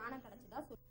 பிராணம் கிடைச்சதா சொல்லி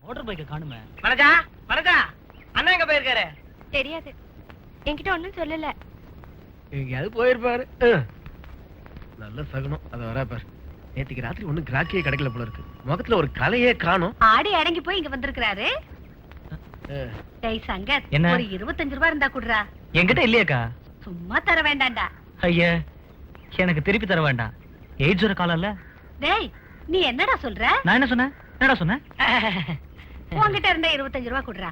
மோட்டார் பைக்க காணுமே. வணக்கா வணக்கா, அண்ணா எங்க போயிருக்காரு? தெரியாது, என்கிட்ட ஒண்ணும் சொல்லல. எங்கேயாவது போயிருப்பாரு. நல்ல சகுனம். அத வரா பாரு. நேத்துக்கு ராத்திரி ஒண்ணும் கிராக்கியே கிடைக்கல போல இருக்கு. முகத்துல ஒரு கலையே காணோம். ஆடி அடங்கி போய் இங்க வந்திருக்கிறாரு. டேய் சங்கத், என்ன? ஒரு 25 ரூபாய் இருந்தா குடுறா. என்கிட்ட இல்லையாக்கா? சும்மா தர வேண்டாம்டா. ஐயா, எனக்கு திருப்பி தர வேண்டாம். எய்ட்ஸ் வர காலம் இல்ல. டேய், நீ என்னடா சொல்ற? நான் என்ன சொன்னேன்? என்னடா சொன்னேன்? உன்கிட்ட இருந்த 25 ரூபாய் குடுறா.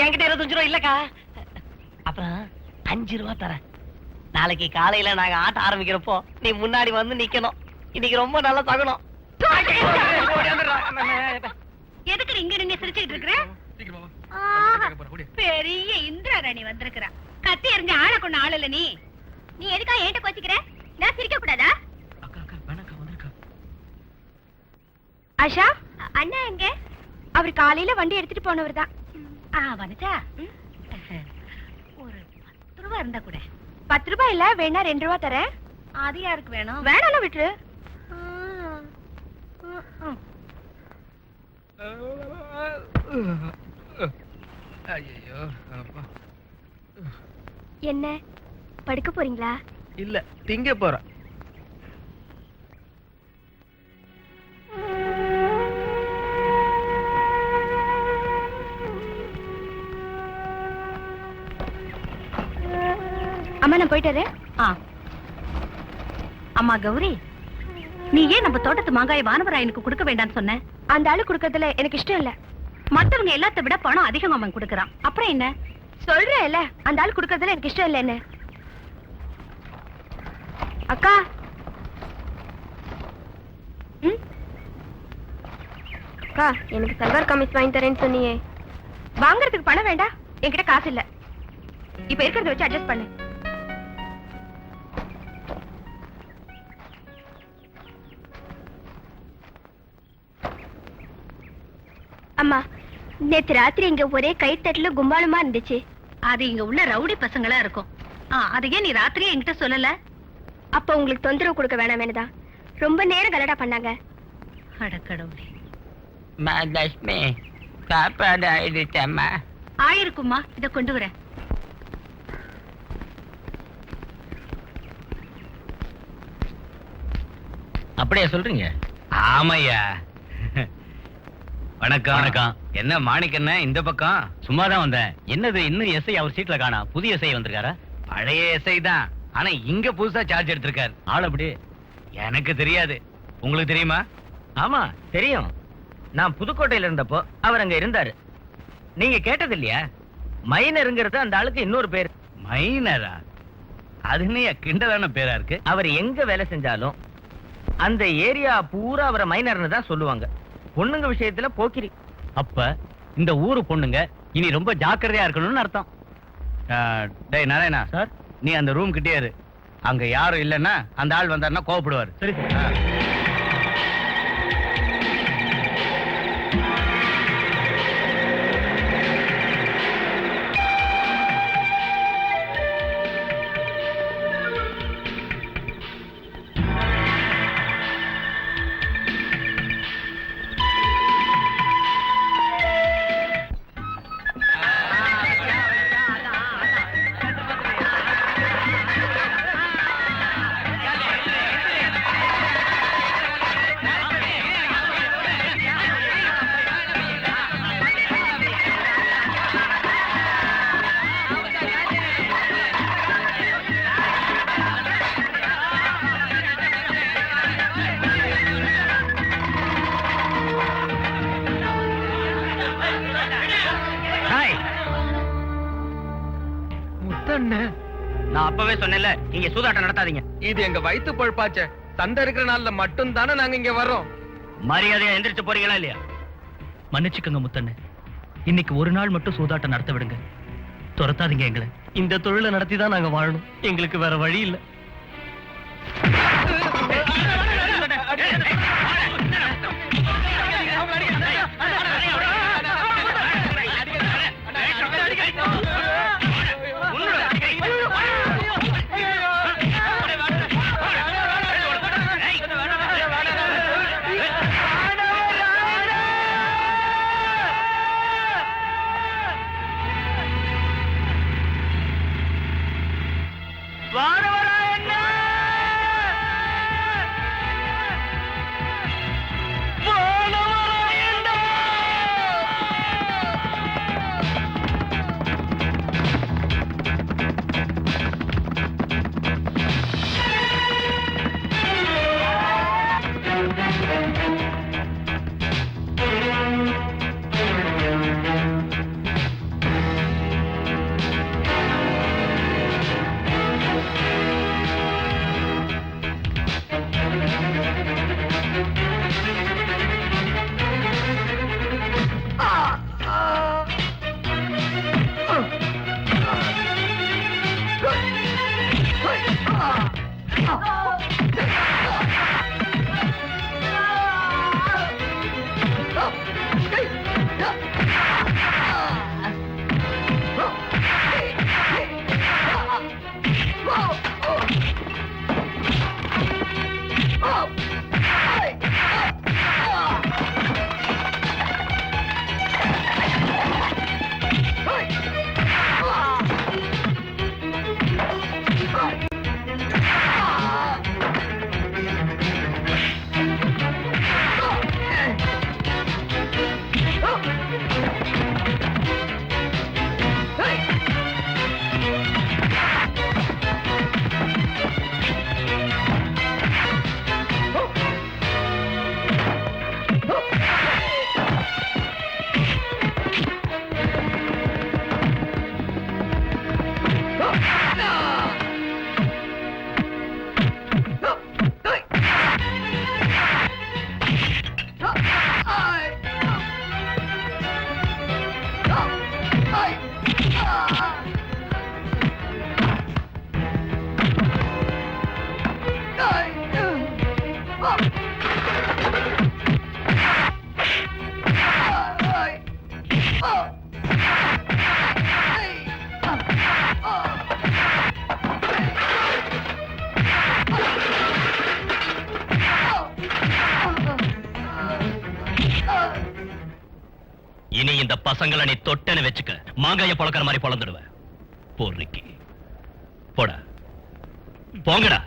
என்கிட்ட 25 ரூபா இல்லக்கா. அப்புறம் 5 ரூபா தரேன். நாளைக்கு காலையில நாங்க ஆட்ட ஆரம்பிக்கிறப்போ நீ முன்னாடி வந்து நிக்கணும். இன்னைக்கு ரொம்ப நல்ல சகுனம். எதுக்கு இங்க நின்னு சிரிச்சிட்டு இருக்கற? பெரிய இந்திராணி வந்திருக்கா. கத்தி எறிஞ்ச ஆள கொண்ட ஆள் இல்ல நீ. நீ எதுக்கா ஏட்ட கோச்சிக்கிற? நான் சிரிக்க கூடாதா? அக்கா அக்கா வேணாக்கா, வந்திருக்கா. ஆஷா, அண்ணா எங்க? அவர் காலையில வண்டி எடுத்துட்டு போனவர் தான். வனஜா, ஒரு 10 ரூபாய் இருந்தா கூட. 10 ரூபாய் இல்ல, வேணா 2 ரூபாய் தரேன். அது யாருக்கு வேணும்? வேணாலும் விட்டுரு. ஐயோ அப்பா. என்ன படுக்க போறீங்களா? இல்ல, திங்க போறேன். அம்மா, நான் போயிட்டாரு. அம்மா கௌரி, நீ ஏன் நம்ம தோட்டத்து மாங்காய் வானவராயனுக்கு கொடுக்க வேண்டாம்னு சொன்ன? அந்த ஆளு கொடுக்கறதுல எனக்கு இஷ்டம் இல்ல. மத்தவங்க எல்லாத்த விட பணம் அதிகம் அவன் கொடுக்கறான். அப்புறம் என்ன சொல்றேன்ல, அந்த ஆளு கொடுக்கறதுல எனக்கு இஷ்டம் இல்ல. என்ன அக்கா? அக்கா, எனக்கு சல்வார் கமிஸ் வாங்கி தரேன்னு சொன்னியே, வாங்குறதுக்கு பணம் வேண்டாம். என்கிட்ட காசு இல்ல. இப்ப இருக்கிறத வச்சு அட்ஜஸ்ட் பண்ணு. அம்மா, நேத்து ராத்திரி இங்க ஒரே கைத்தட்டல கும்பாலமா இருந்துச்சு. அது இங்க உள்ள ரவுடி பசங்களா இருக்கும். அதையே நீ ராத்திரியே என்கிட்ட சொல்லல. அப்ப உங்களுக்கு தொந்தரவு கொடுக்க வேணாம் வேணுதான் ரொம்ப நேரம் கலடா பண்ணாங்க. அடக்கடவுளே. லட்சுமி, சாப்பாடு ஆயிடுச்சம்மா. ஆயிருக்குமா, இத கொண்டு வரேன். அப்படியே சொல்றீங்க? ஆமையா. வணக்கம். வணக்கம். என்ன மாணிக்கண்ண இந்த பக்கம்? சும்மாதான் வந்தேன். என்னது, இன்னும் எஸ்ஐ அவர் சீட்ல காணா? புதிய எஸ்ஐ வந்திருக்காரா? பழைய எஸ்ஐ தான், ஆனா இங்க புதுசா சார்ஜ் எடுத்திருக்காரு. ஆள் அப்படி? எனக்கு தெரியாது, உங்களுக்கு தெரியுமா? ஆமா தெரியும். நான் புதுக்கோட்டையில இருந்தப்போ அவர் அங்க இருந்தாரு. நீங்க கேட்டது இல்லையா? மைனருங்கிறது அந்த ஆளுக்கு இன்னொரு பேர். மைனரா? அது என்ன கிண்டலான பேரா இருக்கு? அவர் எங்க வேலை செஞ்சாலும் அந்த ஏரியா பூரா அவரை மைனர்னு தான் சொல்லுவாங்க. பொண்ணுங்க விஷயத்துல போக்கிரி. அப்ப இந்த ஊரு பொண்ணுங்க இனி ரொம்ப ஜாக்கிரதையா இருக்கணும்னு அர்த்தம். டேய் நாராயணா சார், நீ அந்த ரூம் கிட்டே இரு. அங்க யாரும் இல்லைன்னா அந்த ஆள் வந்தாருன்னா கோவப்படுவார். சரி சார். நான் அப்பவே சொன்னேன்ல, இங்க சூதாட்டம் நடத்தாதீங்க. இது எங்க வயித்து பொழப்பாச்சே. சந்தை இருக்கிற நாள்ல மட்டும் தானே நாங்க இங்க வர்றோம். மரியாதையா எந்திரிச்சு போறீங்களா இல்லையா? மன்னிச்சுக்கோங்க முத்தண்ணே, இன்னைக்கு ஒரு நாள் மட்டும் சூதாட்டம் நடத்த விடுங்க. துரத்தாதீங்க எங்களை. இந்த தொழிலை நடத்தி தான் நாங்க வாழணும். எங்களுக்கு வேற வழி இல்ல. இனி இந்த பசங்களை நீ தொட்டன்னு வச்சுக்க, மாங்காய பொழக்கிற மாதிரி பொழந்துடுவேன். போர்னிக்கி போடா, போங்கடா.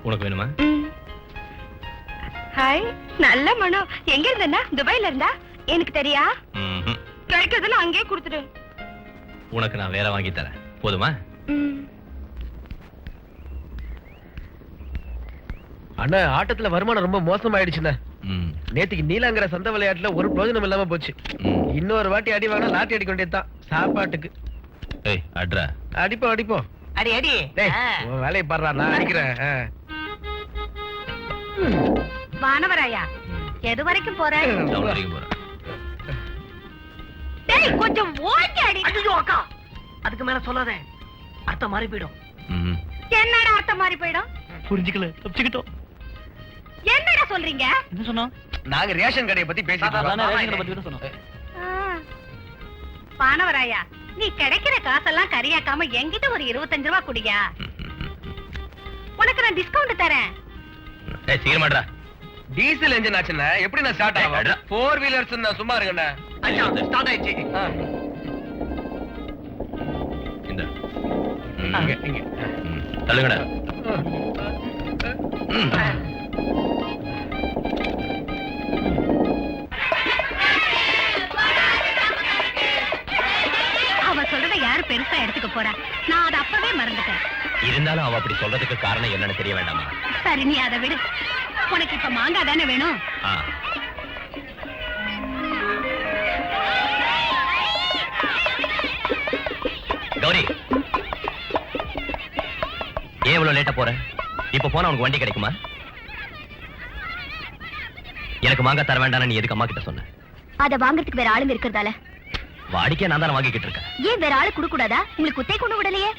உனக்கு வேணுமா? ஹாய், நல்ல மனம். எங்க இருந்தா? துபாயில இருந்தா? எனக்கு தெரியா? கிடைக்கிறதுல அங்கேயே கொடுத்துடு. உனக்கு நான் வேற வாங்கி தரேன், போதுமா? அண்ணா ஆட்டத்துல வருமானம் ரொம்ப மோசமாயிடுச்சுண்ணே. நேத்துக்கு நீலாங்கிற சந்த விளையாட்டுல ஒரு பிரயோஜனம் இல்லாம போச்சு. இன்னொரு வாட்டி அடி வாங்கினா லாட்டி அடிக்க வேண்டியதுதான் சாப்பாட்டுக்கு. அடிப்போம் அடிப்போம். அடி அடி. டேய், உன் வேலையை பாடுறா, நான் அடிக்கிறேன். வானவராயா எது வரைக்கும் போற? டேய் கொஞ்சம் ஓங்கி அடி. ஐயோ அக்கா, அதுக்கு மேல சொல்லாத, அர்த்தம் மாறி போயிடும். என்னடா அர்த்தம் மாறி போயிடும்? புரிஞ்சுக்கல, தப்பிச்சுக்கிட்டோம். என்னடா சொல்றீங்க? என்ன சொன்னோம்? நாங்க ரேஷன் கடையை பத்தி பேசிட்டு சொன்னோம். வானவராயா, நீ கிடைக்கிற காசெல்லாம் கரியாக்காம என்கிட்ட ஒரு 25 ரூபா குடியா, உனக்கு நான் டிஸ்கவுண்ட் தரேன். சீக்கிரமாடா. டீசல் என்ஜின் ஆச்சுன்னா எப்படி நான் ஸ்டார்ட் ஆகும்? 4 வீலர்ஸ் சும்மா இருங்கண்ணா. ஸ்டார்ட் ஆயிடுச்சு. இங்க. தள்ளுங்கடா. அவ சொல்றத யாரு பெருசா எடுத்துக்க போறா? நான் அதை அப்பவே மறந்துட்டேன். இருந்தாலும் அவ அப்படி சொல்றதுக்கு காரணம் என்னன்னு தெரிய வேண்டாமா? சரி, நீ அதை விடு. உனக்கு இப்ப மாங்காய் தானே வேணும்? கௌரி, ஏன் இவ்வளவு லேட்டா போற? இப்ப போனா உனக்கு வண்டி கிடைக்குமா? எனக்கு மாங்காய் தர வேண்டாம், நீ எதுக்கு அம்மா கிட்ட சொன்ன? அத வாங்குறதுக்கு வேற ஆளுங்க இருக்கிறதால. வாடிக்கை நான் தானே வாங்கிக்கிட்டு இருக்கேன். ஏன் வேற ஆளு குடுக்க கூடாதா? உங்களுக்கு குத்தை கொண்டு விடலையே.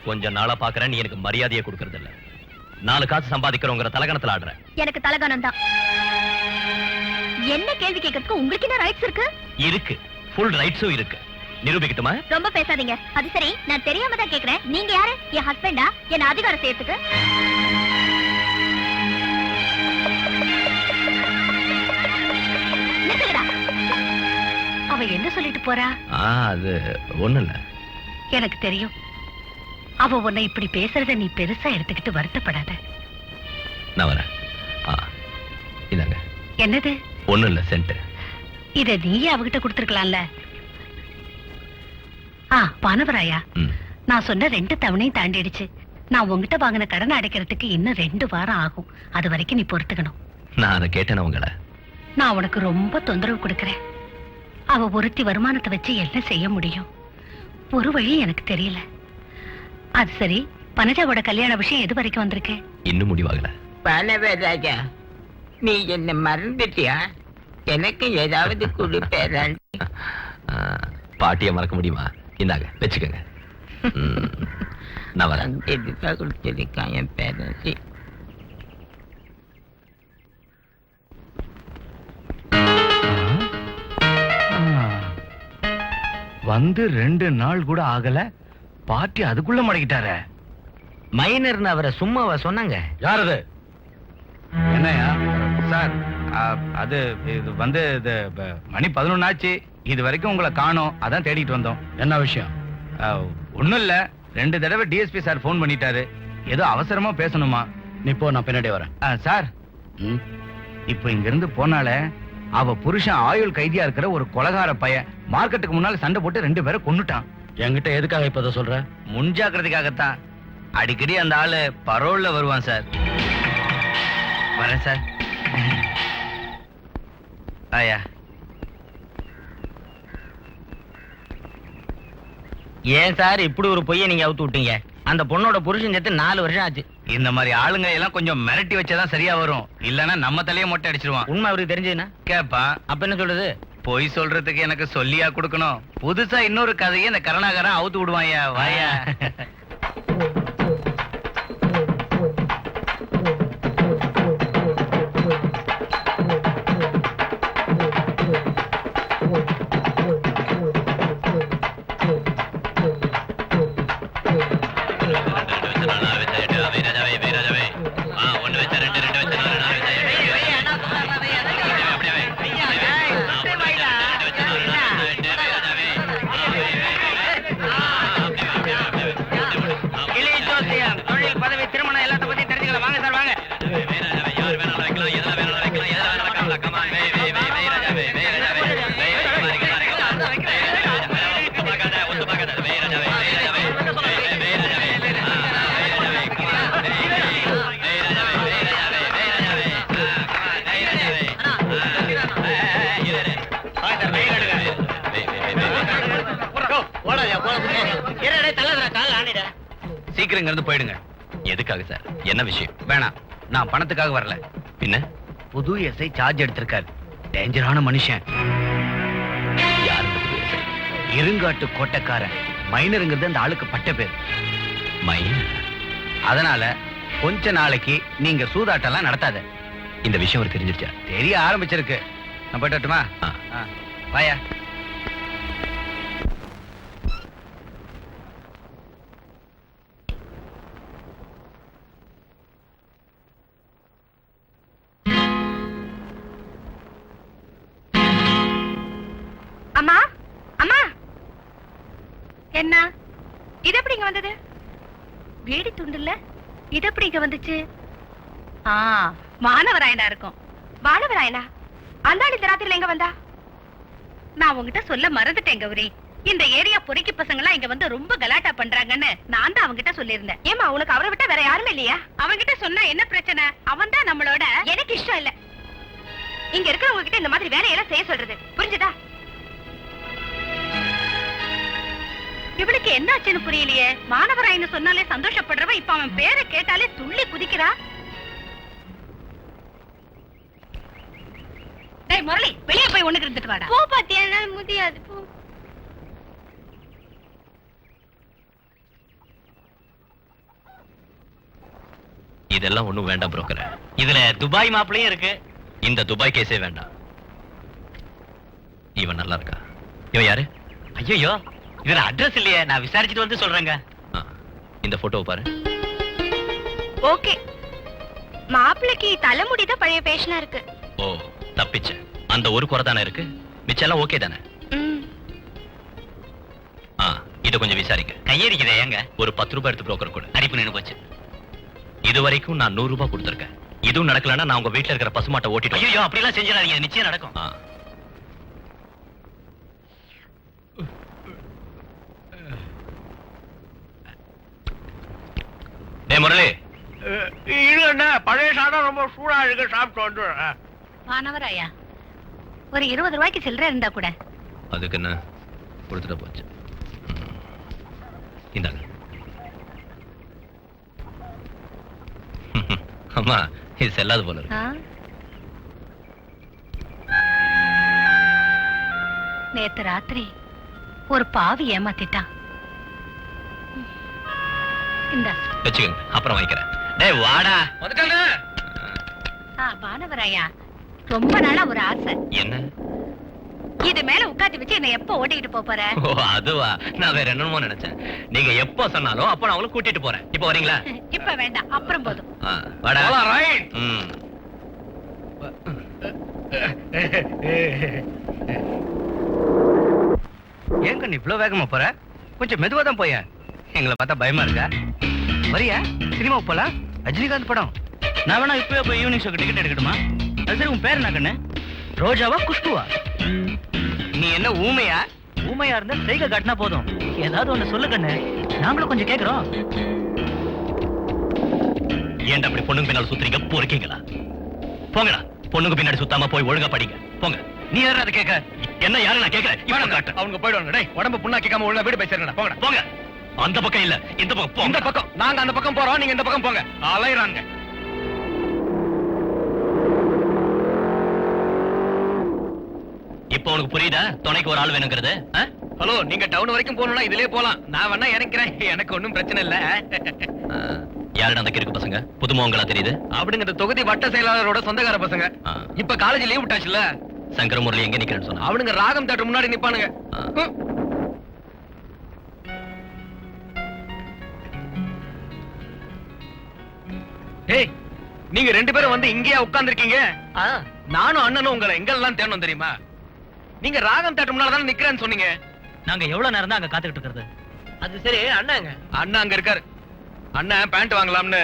கொஞ்ச நாளா பாக்குறேன், நீ எனக்கு மரியாதையை கொடுக்கறது இல்ல. 4 காசு சம்பாதிக்கிறோங்கிற தலகணத்துல ஆடுற. எனக்கு தலகணம் தான். என்ன கேள்வி கேட்கறதுக்கு உங்களுக்கு என்ன ரைட்ஸ் இருக்கு? இருக்கு, ஃபுல் ரைட்ஸும் இருக்கு. நிரூபிக்கட்டுமா? ரொம்ப பேசாதீங்க. அது சரி, நான் தெரியாம தான் கேக்குறேன். நீங்க யாரு? என் ஹஸ்பண்டா? என்ன அதிகாரம் செய்யறதுக்கு? நிறுத்துங்கடா. அவ என்ன சொல்லிட்டு போறா? அது ஒண்ணு இல்ல. எனக்கு தெரியும். அவ உன்னை இப்படி பேசுறத நீ பெருசா எடுத்துக்கிட்டு வருத்தப்படாத. நான் வரேன். இதாங்க. என்னது? ஒண்ணு இல்ல, சென்ட். இத நீயே அவகிட்ட கொடுத்துருக்கலாம்ல. பானவராயா, நான் சொன்ன 2 தவணையும் தாண்டிடுச்சு. நான் உங்ககிட்ட வாங்கின கடனை அடைக்கிறதுக்கு இன்னும் 2 வாரம் ஆகும். அது வரைக்கும் நீ பொறுத்துக்கணும். நான் அதை கேட்டேன் உங்களை. நான் உனக்கு ரொம்ப தொந்தரவு கொடுக்கறேன். அவ ஒருத்தி வருமானத்தை வச்சு என்ன செய்ய முடியும்? ஒரு வழி எனக்கு தெரியல. அது சரி, பனஜாவோட கல்யாண விஷயம் எது வரைக்கும் வந்திருக்கு? இன்னும் முடிவாகல. பனவராஜா, நீ என்ன மறந்துட்டியா? எனக்கு ஏதாவது கொடுப்பேன். பாட்டியை மறக்க முடியுமா? இந்தாங்க, வச்சுக்கோங்க. நான் வரேன். கொடுத்திருக்கான் என் பேரண்டி. வந்து 2 நாள் கூட ஆகல, பாட்டி அதுக்குள்ள மடக்கிட்டார. மைனர்னு அவரை சும்மாவா சொன்னாங்க? யார் அது? என்னையா சார்? அது இது வந்து மணி 11 ஆச்சு. இது வரைக்கும் உங்களை காணோம், அதான் தேடிட்டு வந்தோம். என்ன விஷயம்? ஒண்ணும் இல்ல, 2 தடவை டிஎஸ்பி சார் போன் பண்ணிட்டாரு. ஏதோ அவசரமா பேசணுமா. நீ போ, நான் பின்னாடி வரேன். சார், இப்போ இங்க இருந்து போனால அவ புருஷன் ஆயுள் கைதியா இருக்கிற ஒரு கொலகார பையன் மார்க்கெட்டுக்கு முன்னால சண்டை போட்டு 2 பேரை கொன்னுட்டான். என்கிட்ட எதுக்காக இப்ப சொல்ற? முன்ஜாக்கிரதைக்காகத்தான். அடிக்கடி அந்த ஆளு பரோல்ல வருவான் சார். வரேன் சார். ஆயா. ஏன் சார் இப்படி ஒரு பொய்யை நீங்க அவுத்து விட்டீங்க? அந்த பொண்ணோட புருஷன் செத்து 4 வருஷம் ஆச்சு. இந்த மாதிரி ஆளுங்க எல்லாம் கொஞ்சம் மிரட்டி வச்சாதான் சரியா வரும். இல்லன்னா நம்ம தலையை மொட்டை அடிச்சிருவான். உண்மை அவருக்கு தெரிஞ்சதுன்னா கேப்பான். அப்ப என்ன சொல்றது? பொய் சொல்றதுக்கு எனக்கு சொல்லியா கொடுக்கணும்? புதுசா இன்னொரு கதையை இந்த கருணாகரன் அவுத்து விடுவாயா. வாயா. சீக்கிரம் இங்க இருந்து போயிடுங்க. எதுக்காக சார்? என்ன விஷயம்? வேணாம், நான் பணத்துக்காக வரல. பின்ன புது எஸ்ஐ சார்ஜ் எடுத்திருக்காரு. டேஞ்சரான மனுஷன். யாரு இந்த புது எஸ்ஐ? இருங்காட்டு கோட்டைக்காரன். மைனருங்கிறது அந்த ஆளுக்கு பட்ட பேர். மைனர்? அதனால கொஞ்ச நாளைக்கு நீங்க சூதாட்டெல்லாம் நடத்தாத. இந்த விஷயம் அவருக்கு தெரிஞ்சிருச்சா? தெரிய ஆரம்பிச்சிருக்கு. நான் போயிட்டு வரட்டுமா? வாயா. அம்மா அம்மா, என்ன இது எப்படி இங்க வந்தது? வேடி துண்டுல இது எப்படி இங்க வந்துச்சு? மாணவராயனா இருக்கும். மாணவராயனா? அந்த ஆள் இந்த ராத்திரில எங்க வந்தா? நான் உங்ககிட்ட சொல்ல மறந்துட்டேன் கௌரி. இந்த ஏரியா பொறுக்கி பசங்க எல்லாம் இங்க வந்து ரொம்ப கலாட்டா பண்றாங்கன்னு நான் தான் அவங்கிட்ட சொல்லியிருந்தேன். ஏமா உனக்கு அவரை விட்டா வேற யாருமே இல்லையா? அவங்கிட்ட சொன்னா என்ன பிரச்சனை? அவன் தான் நம்மளோட. எனக்கு இஷ்டம் இல்ல இங்க இருக்கிறவங்க கிட்ட இந்த மாதிரி வேலையெல்லாம் செய்ய சொல்றது, புரிஞ்சுதா? இவளுக்கு என்ன ஆச்சுன்னு புரியலையே. மாணவராயின்னு சொன்னாலே சந்தோஷப்படுறவ இப்ப அவன் பேரை கேட்டாலே துள்ளி குதிக்கிறா. டேய் முரளி, வெளியே போய் ஒண்ணுக்கு இருந்துட்டு வாடா. போ பாத்தியா, என்னால முடியாது. போ. இதெல்லாம் ஒண்ணும் வேண்டாம் புரோக்கர். இதுல துபாய் மாப்பிளையும் இருக்கு. இந்த துபாய் கேஸே வேண்டாம். இவன் நல்லா இருக்கா? இவன் யாரு? ஐயோ, இதுல அட்ரஸ் இல்லையே. நான் விசாரிச்சுட்டு வந்து சொல்றேங்க. இந்த போட்டோவை பாரு. ஓகே, மாப்பிளைக்கு தலைமுடிதான் பழைய பேஷனா இருக்கு. ஓ, தப்பிச்ச. அந்த ஒரு குறை தானே இருக்கு, மிச்செல்லாம் ஓகே தானே? இத கொஞ்சம் விசாரிக்க. கையடிக்குதே ஏங்க? ஒரு 10 ரூபாய் எடுத்து புரோக்கர் கொடு. அடிப்பு நின்னு போச்சு. இது வரைக்கும் நான் 100 ரூபாய் கொடுத்திருக்கேன். இதுவும் நடக்கலன்னா நான் உங்க வீட்டுல இருக்கிற பசுமாட்டை ஓட்டிட்டு. ஐயோ, அப்படிலாம் செஞ்சிடாதீங்க, நிச்சயம் நடக்கும். டேய் முரளி, இல்ல பழைய சாதம் ரொம்ப சூடா இருக்கு, சாப்பிட்டு வந்து. மாணவராயா, ஒரு 20 ரூபாய்க்கு சில்லறை இருந்தா கூட. அதுக்கு என்ன கொடுத்துட்டு போச்சு. இந்தாங்க. அம்மா, இது செல்லாது போல இருக்கு. நேத்து ராத்திரி ஒரு பாவி ஏமாத்திட்டான். இந்த வச்சுக்கோங்க, அப்புறம் வாங்கிக்கிறேன். டேய் வாடா. வந்துட்டாங்க. மாணவராயா, ரொம்ப நாளா ஒரு ஆசை. என்ன? இது மேல உட்காந்து வச்சு என்ன எப்ப ஓட்டிக்கிட்டு போற? ஓ அதுவா, நான் வேற என்னமோ நினைச்சேன். நீங்க எப்ப சொன்னாலும் அப்ப நான் அவங்கள கூட்டிட்டு போறேன். இப்ப வரீங்களா? இப்ப வேண்டாம், அப்புறம் போதும். வாடா. ரைட். ஏன் கண்ணு இவ்வளவு வேகமா போற? கொஞ்சம் மெதுவா தான் போய. எங்களை பார்த்தா பயமா இருக்கா? வரியா? சினிமா போலாம். ரஜினிகாந்த் படம். நான் வேணா இப்பவே போய் ஈவினிங் ஷோக்கு டிக்கெட் எடுக்கட்டுமா? அது சரி, உன் பேர் என்ன கண்ணு? ரோஜாவா குஷ்புவா? நீ என்ன ஊமையா? ஊமையா இருந்தா சைகை காட்டினா போதும். ஏதாவது ஒண்ணு சொல்லு கண்ணு, நாங்களும் கொஞ்சம் கேக்குறோம். ஏன்டா அப்படி பொண்ணுங்க பின்னால சுத்துறீங்க? போறீங்களா? போங்கடா. பொண்ணுங்க பின்னாடி சுத்தாம போய் ஒழுங்கா படிங்க. போங்க. நீ யாரும் அதை கேட்க? என்ன யாரு நான் கேட்கறேன். இப்ப காட்டு. அவங்க போயிடுவாங்க. டேய், உடம்பு புண்ணா கேட்காம உள்ள வீடு போய் சேருங்கடா. போங்கடா. போங்க. அந்த பக்கம் இல்ல, இந்த பக்கம் போங்க. இந்த பக்கம். நாங்க அந்த பக்கம் போறோம், நீங்க இந்த பக்கம் போங்க. அலையறாங்க. இப்ப உனக்கு புரியுதா துணைக்கு ஒரு ஆள் வேணுங்கிறது? ஹலோ, நீங்க டவுன் வரைக்கும் போகணும்னா இதுலயே போலாம். நான் வேணா இறங்கிறேன், எனக்கு ஒண்ணும் பிரச்சனை இல்ல. யாருடா அந்த கிறுக்கு பசங்க? புதுமுகங்களா தெரியுது. அப்படிங்க இந்த தொகுதி வட்ட செயலாளரோட சொந்தக்கார பசங்க. இப்ப காலேஜ் லீவ் விட்டாச்சுல. சங்கர முரளி எங்க நிக்கிறேன்னு சொன்னா? அவனுங்க ராகம் தேட்டர் முன்னாடி நிப்பானுங்க. ஏய், நீங்க 2 பேரும் வந்து இங்கேயா உட்கார்ந்திருக்கீங்க? நானும் அண்ணனும் உங்களை எங்கெல்லாம் தேடணும் தெரியுமா? நீங்க ராகம் தேட்டர் முன்னால தானே நிக்கிறேன்னு சொன்னீங்க. நாங்க எவ்வளவு நேரம் தான் அங்க காத்துக்கிட்டு இருக்கிறது? அது சரி, அண்ணாங்க. அண்ணா அங்க இருக்காரு. அண்ணன் பேண்ட் வாங்கலாம்னு.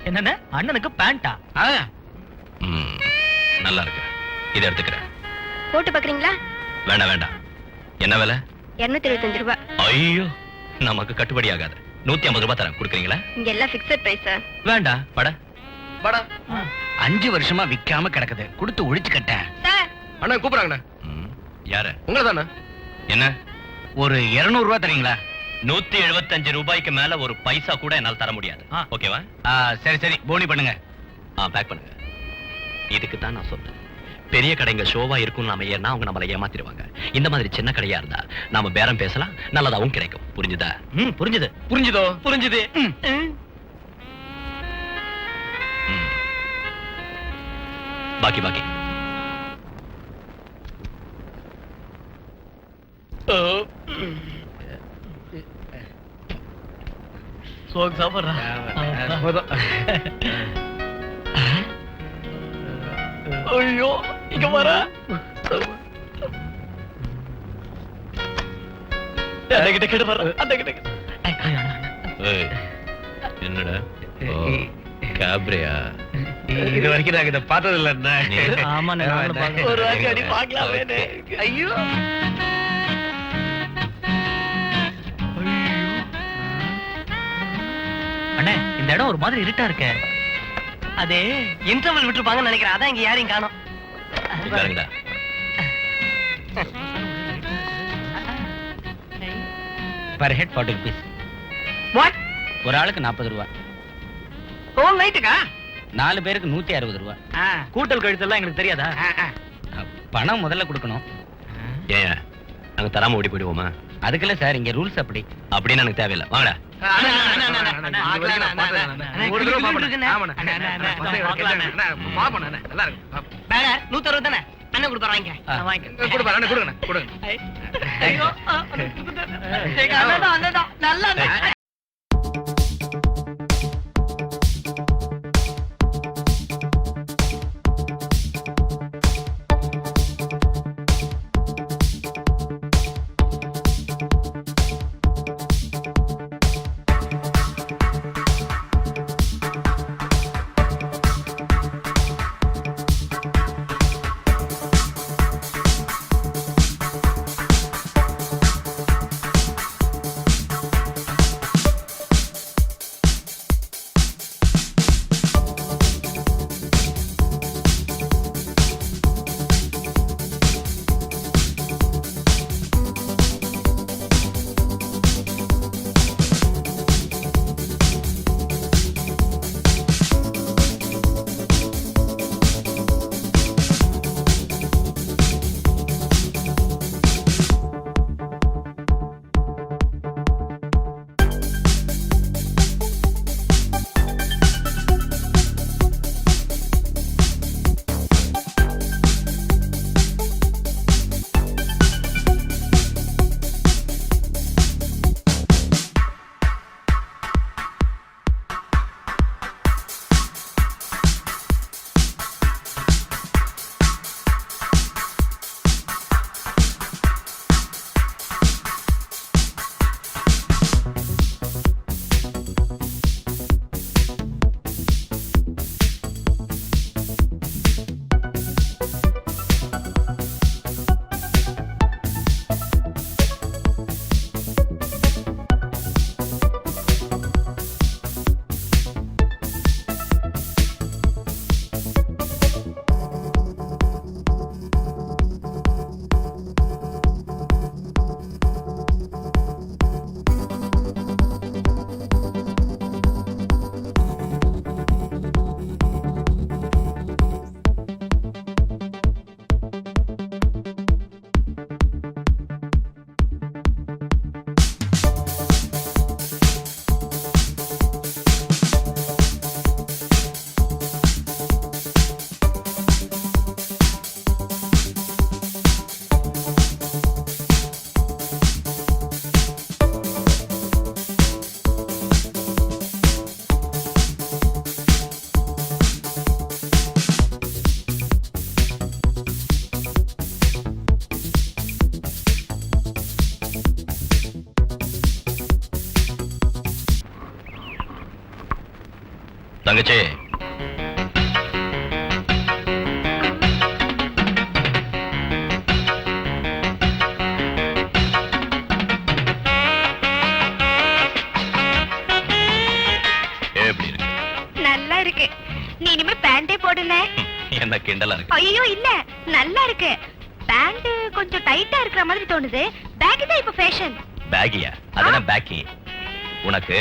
என்னன்னு? அண்ணனுக்கு பேண்டா? நல்லா இருக்கு, இதை எடுத்துக்கிறேன். போட்டு பாக்குறீங்களா? வேண்டாம் வேண்டாம். என்ன விலை? 225 ரூபாய். ஐயோ, நமக்கு கட்டுப்படி ஆகாது. 150 ரூபாய் தரேன், கொடுக்குறீங்களா? இங்க எல்லாம் பிக்ஸட் பிரைஸ் சார். வேண்டாம். பட வாடா. 5 வருஷமா விக்காம கிடக்குது, கொடுத்து ஒழிச்சு கட்டேன். சார், அண்ணா கூப்பிடுறாங்கண்ணா. யாரு? உங்களை தானே. என்ன? ஒரு 200 ரூபாய் தரீங்களா? 175 ரூபாய்க்கு மேல ஒரு பைசா கூட என்னால தர முடியாது. ஓகேவா? சரி சரி போனி பண்ணுங்க. பேக் பண்ணுங்க. இதுக்கு தான் நான் சொன்னேன், பெரிய கடைங்க ஷோவா இருக்கும் நாம ஏன்னா அவங்க நம்மளை ஏமாத்திடுவாங்க. இந்த மாதிரி சின்ன கடையா இருந்தா நாம பேரம் பேசலாம், நல்லதாவும் கிடைக்கும். புரிஞ்சுதா? புரிஞ்சுது. புரிஞ்சுதோ? புரிஞ்சுது. பாக்கி பாக்கி. சோக்கு சாப்பிடுறா. போதும். ஐயோ இங்க வர. அந்த கிட்ட கிட்ட வர. அந்த கிட்ட. என்னடா கேப்ரியா? இது வரைக்கும் நாங்க இதை பார்த்தது இல்ல. ஆமா, ஒரு வாட்டி அடி பார்க்கலாமே. ஐயோ அண்ணே, இந்த இடம் ஒரு மாதிரி இருட்டா இருக்க. அதே இன்டர்வல் விட்டுருப்பாங்கன்னு நினைக்கிறேன். அதான் இங்க யாரையும் காணோம். பாருங்கடா. Per head 40 rupees. வாட்? ஒரு ஆளுக்கு 40 ரூபாய். ஹோல் நைட்டுக்கா? 4 பேருக்கு 160 ரூபாய். கூட்டல் கழித்தெல்லாம் எங்களுக்கு தெரியாதா? பணம் முதல்ல கொடுக்கணும். ஏன் நாங்க தராம ஓடி போயிடுவோமா? அதுக்குள்ள சார், இங்க ரூல்ஸ் அப்படி. அப்படின்னு எனக்கு தேவையில்லை. வாங்கடா. ஒரு தடவை பாப்போம். வேற 160 தானே? அண்ணன் கொடுப்பாரு, வாங்கிக்க. கொடுங்க கொடுங்க. ஐயோ, எங்க அண்ணன் தான் நல்ல அண்ணன். தங்கச்சி, எப்படி இருக்கு? நல்லா இருக்கு. நீ இனிமே பேண்டே போடல. என்ன கிண்டலா இருக்கு? ஐயோ இல்ல, நல்லா இருக்கு. பேண்ட் கொஞ்சம் டைட்டா இருக்கிற மாதிரி தோணுது. பேக் தான் இப்ப ஃபேஷன். பேகியா அதெல்லாம் பேக்கி. உனக்கு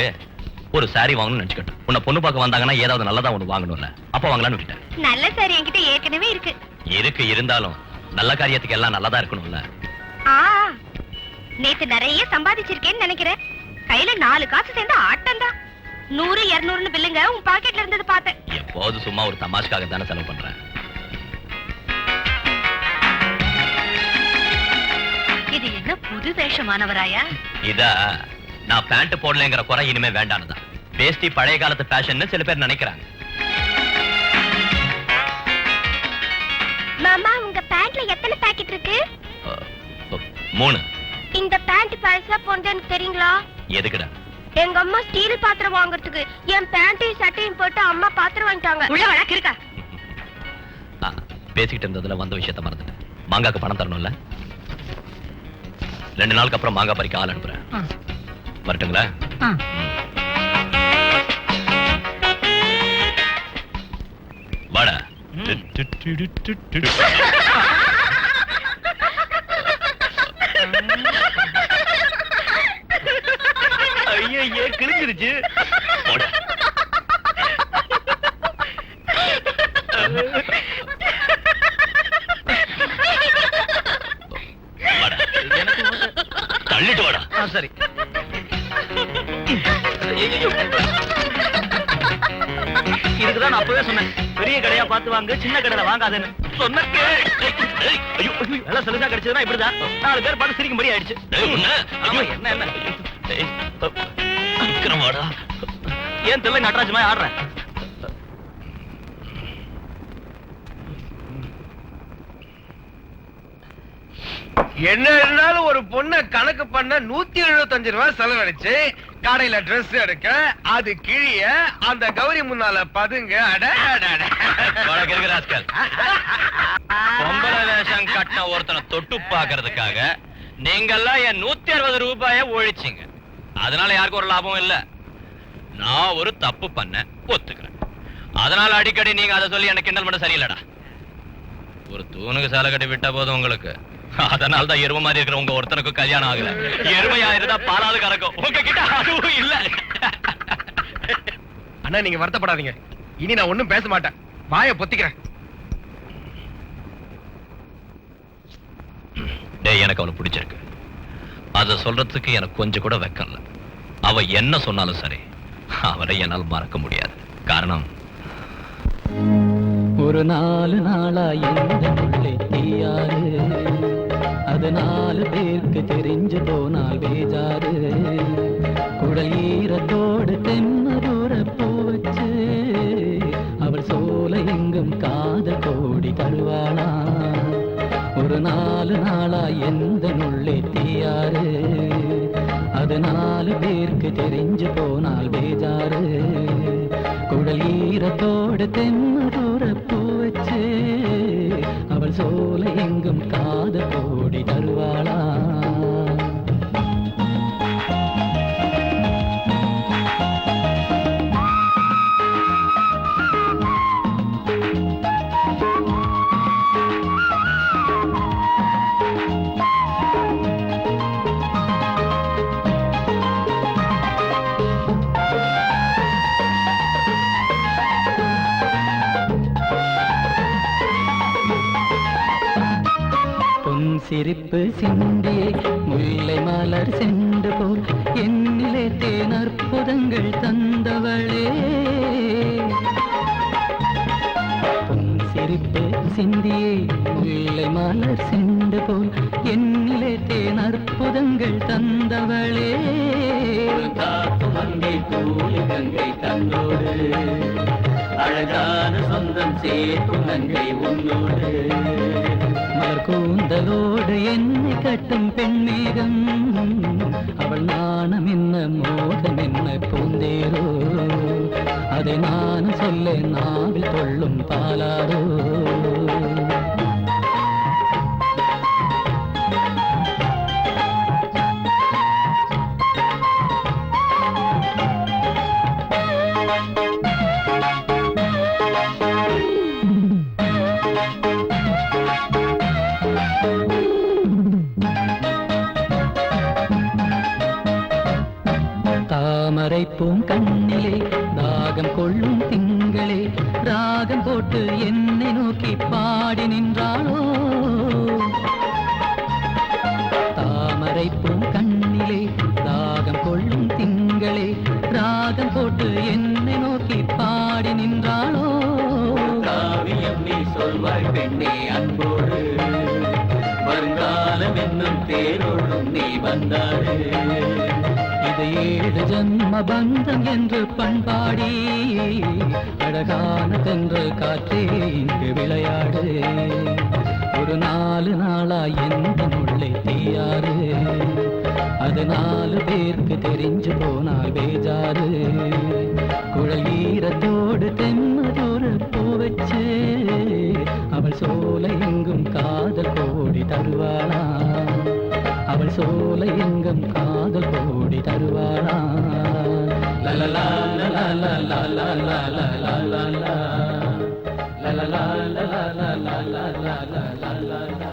ஒரு சாரி வாங்கணும்னு நினைச்சுக்கிட்டேன். உன்னை பொண்ணு பார்க்க வந்தாங்கன்னா ஏதாவது நல்லதா ஒண்ணு வாங்கணும்ல, அப்ப வாங்கலாம்னு விட்டேன். நல்ல சாரி என்கிட்ட ஏற்கனவே இருக்கு. இருந்தாலும் நல்ல காரியத்துக்கு எல்லாம் நல்லதா இருக்கணும்ல. நேத்து நிறைய சம்பாதிச்சிருக்கேன்னு நினைக்கிறேன். கையில 4 காசு சேர்ந்து ஆட்டம் தான். 100 200 பில்லுங்க உன் பாக்கெட்ல இருந்தது பார்த்தேன். எப்போது சும்மா ஒரு தமாஷ்காக தானே செலவு பண்றேன். இது என்ன புது வேஷமானவராயா? இதா நான் பேண்ட் போடலங்கிற குறை இனிமே வேண்டானதான். வேஷ்டி பழைய காலத்து ஃபேஷன் சில பேர் நினைக்கிறாங்க. மாமா உங்க பேண்ட்ல எத்தனை பாக்கெட் இருக்கு? 3. இந்த பேண்ட் பழசா போனதுன்னு தெரியுங்களா? எதுக்குடா? எங்க அம்மா ஸ்டீல் பாத்திரம் வாங்குறதுக்கு என் பேண்ட்டையும் சட்டையும் போட்டு அம்மா பாத்திரம் வாங்கிட்டாங்க. உள்ள வழக்கு இருக்கா? பேசிக்கிட்டு இருந்ததுல வந்த விஷயத்த மறந்துட்டேன். மாங்காக்கு பணம் தரணும்ல. 2 நாளுக்கு அப்புறம் மாங்காய் பறிக்க ஆள் அனுப்புறேன். வரட்டுங்களா? வாடா. ஐயே கிழிஞ்சிருச்சு. தள்ளிட்டு வாடா. சரி. இதுக்குதான் நான் அப்பவே சொன்னேன், பெரிய கடையா பார்த்து வாங்க, சின்ன கடையில வாங்காதுன்னு சொன்ன. எல்லாம் சலுகா கிடைச்சதுன்னா இப்படிதான் 4 பேர் பார்த்து சிரிக்கும்படி ஆயிடுச்சு. என்ன என்ன விக்ரமாடா, ஏன் தெரியல நடராஜ் மாதிரி ஆடுறேன். என்ன இருந்தாலும் ஒரு பொண்ணை கணக்கு பண்ண 175 ரூபாய் செலவழிச்சு கடையில ட்ரெஸ் எடுக்க, அது கிழிய, அந்த கௌரி முன்னால பதுங்க. பொம்பளை வேஷம் கட்டின ஒருத்தனை தொட்டு பாக்குறதுக்காக நீங்கெல்லாம் என் 160 ரூபாய ஒழிச்சிங்க. அதனால யாருக்கும் ஒரு லாபம் இல்ல. நான் ஒரு தப்பு பண்ண ஒத்துக்கிறேன். அதனால அடிக்கடி நீங்க அதை சொல்லி எனக்கு கிண்டல் பண்ண சரியில்லடா. ஒரு தூணுக்கு சேலை கட்டி விட்டா போதும் உங்களுக்கு. அதனால தான் எருமை மாதிரி இருக்கிற உங்க ஒருத்தனுக்கு கல்யாணம் ஆகல. எருமையா இருந்தா பாலாவது கறக்கும். உங்ககிட்ட அதுவும் இல்ல. அண்ணா நீங்க வருத்தப்படாதீங்க, இனி நான் ஒண்ணும் பேச மாட்டேன், வாயை பொத்திக்கிறேன். டேய், எனக்கு அவளை பிடிச்சிருக்கு. அத சொல்றதுக்கு எனக்கு கொஞ்சம் கூட வெக்கம் இல்ல. அவ என்ன சொன்னாலும் சரி, அவரை என்னால் மறக்க முடியாது. காரணம், ஒரு 4 நாளா எந்த உள்ளே தீயாரு, அது 4 பேருக்கு தெரிஞ்சு போனால் பேஜாரு. குடல் ஈரத்தோடு தென்னதூர பூ வச்சு அவள் சோலை எங்கும் காதல் கோடி தருவாளா. ஒரு 4 நாளா எந்த உள்ளே தீயாரு, அது 4 பேருக்கு தெரிஞ்சு போனால் பேஜாரு. குடல் ஈரத்தோடு தென்னதூர பூ வச்சு அவள் சோலை எங்கும் காதல் கோடி தருவாளா. சிரிப்பு சிந்தியே முல்லை மலர் சென்று போல் என்னிலே தேன் அற்புதங்கள் தந்தவளே. சிரிப்பு சிந்தியே முல்லை மலர் சென்று போல் என்னிலே தேன் அற்புதங்கள் தந்தவளே. காத்து மங்கை தூளி கங்கை தந்தோடு அழகான சொந்தம் சேர்க்கும் நங்கை உன்னோடு. மலர் கூந்தலோடு என்னை கட்டும் பெண்மேகம், அவள் நாணம் என்ன மோகம் என்ன பூந்தேரோ. அதை நான் சொல்ல நாவில் கொள்ளும் பாலாரோ. போட்டு என்னை நோக்கி பாடி நின்றாளோ தாமரை பூம் கண்ணிலே தாகம் கொள்ளும் திங்களே ராகம் போட்டு என்னை நோக்கி பாடி நின்றாளோ காவியம் நீ சொல்வாய் பெண்ணே அன்போடு வருங்காலம் என்னும் தேரோடும் நீ வந்தாடு இது 7 ஜன்ம பந்தம் என்று பண்பாடி அழகான தென்றல் காற்றே இங்கு விளையாடு ஒரு 4 நாளா எந்த முல்லை தீயாறு அது 4 பேருக்கு தெரிஞ்சு போனால் பேஜாரு குழல் ஈரத்தோடு தெம்மதொரு பூ வச்சு அவள் சோலை எங்கும் காதல் கோடி தருவாளா அவள் சோலை எங்கும் காதல் கோடி தருவாளா லலலா லலலா லலலா லலலா லலலா லலலா லலலா லலலா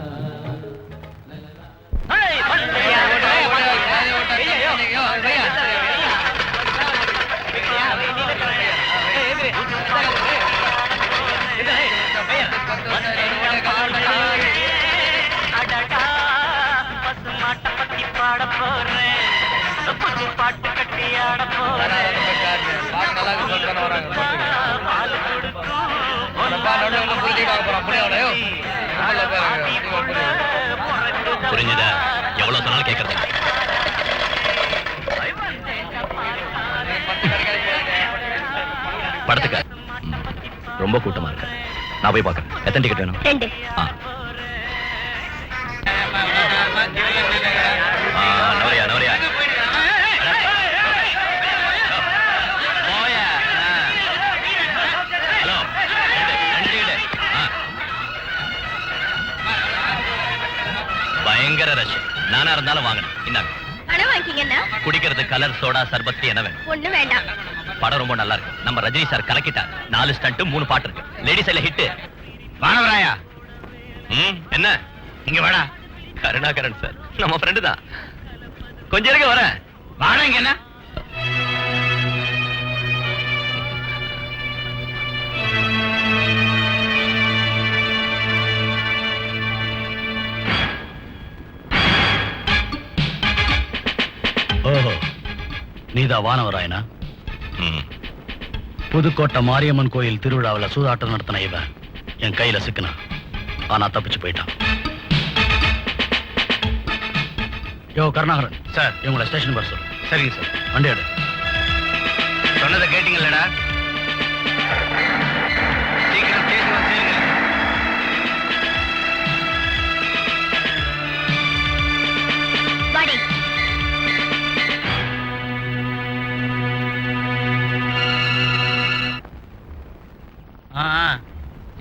பாட்டு கட்டி ஆட போறேன் புரிஞ்சுதா? எவ்வளவு சொன்னாலும் கேட்கறது படத்துக்கு ரொம்ப கூட்டமா இருக்கு. நான் போய் பார்க்கறேன். எத்தனை டிக்கெட் வேணும்? 2. நவரியா நவரியா ஹலோ, 2 டிக்கெட். பயங்கர ரஷ். நானா இருந்தாலும் வாங்கணும். இந்தாங்க. பணம் வாங்கிக்கீங்கன்னா குடிக்கிறது கலர் சோடா சர்பத்தி என்ன வேணும்? ஒண்ணு வேண்டாம். படம் ரொம்ப நல்லா இருக்கு. நம்ம ரஜினி சார் கலக்கிட்டார். 4 ஸ்டண்ட் 3 பாட்டு இருக்கு. லேடிஸ் எல்லாம் ஹிட். வானவராயா என்ன இங்க வாடா. கருணாகரன் சார் நம்ம ஃப்ரெண்டு தான். கொஞ்சம் இருக்க வரேன். வாடா இங்க என்ன ஓஹோ, நீதான் வானவராயனா? புதுக்கோட்டை மாரியம்மன் கோயில் திருவிழாவில் சூதாட்டம் நடத்தின இவன் என் கையில சிக்கினான். ஆனா தப்பிச்சு போயிட்டான். யோ கருணாகரன் சார், இவங்களை ஸ்டேஷன் வர சொல்லு. சரிங்க சார். வண்டி எடு. சொன்னதை கேட்டீங்களா? சீக்கிரம் ஸ்டேஷன் வந்து சேருங்க. வாடி.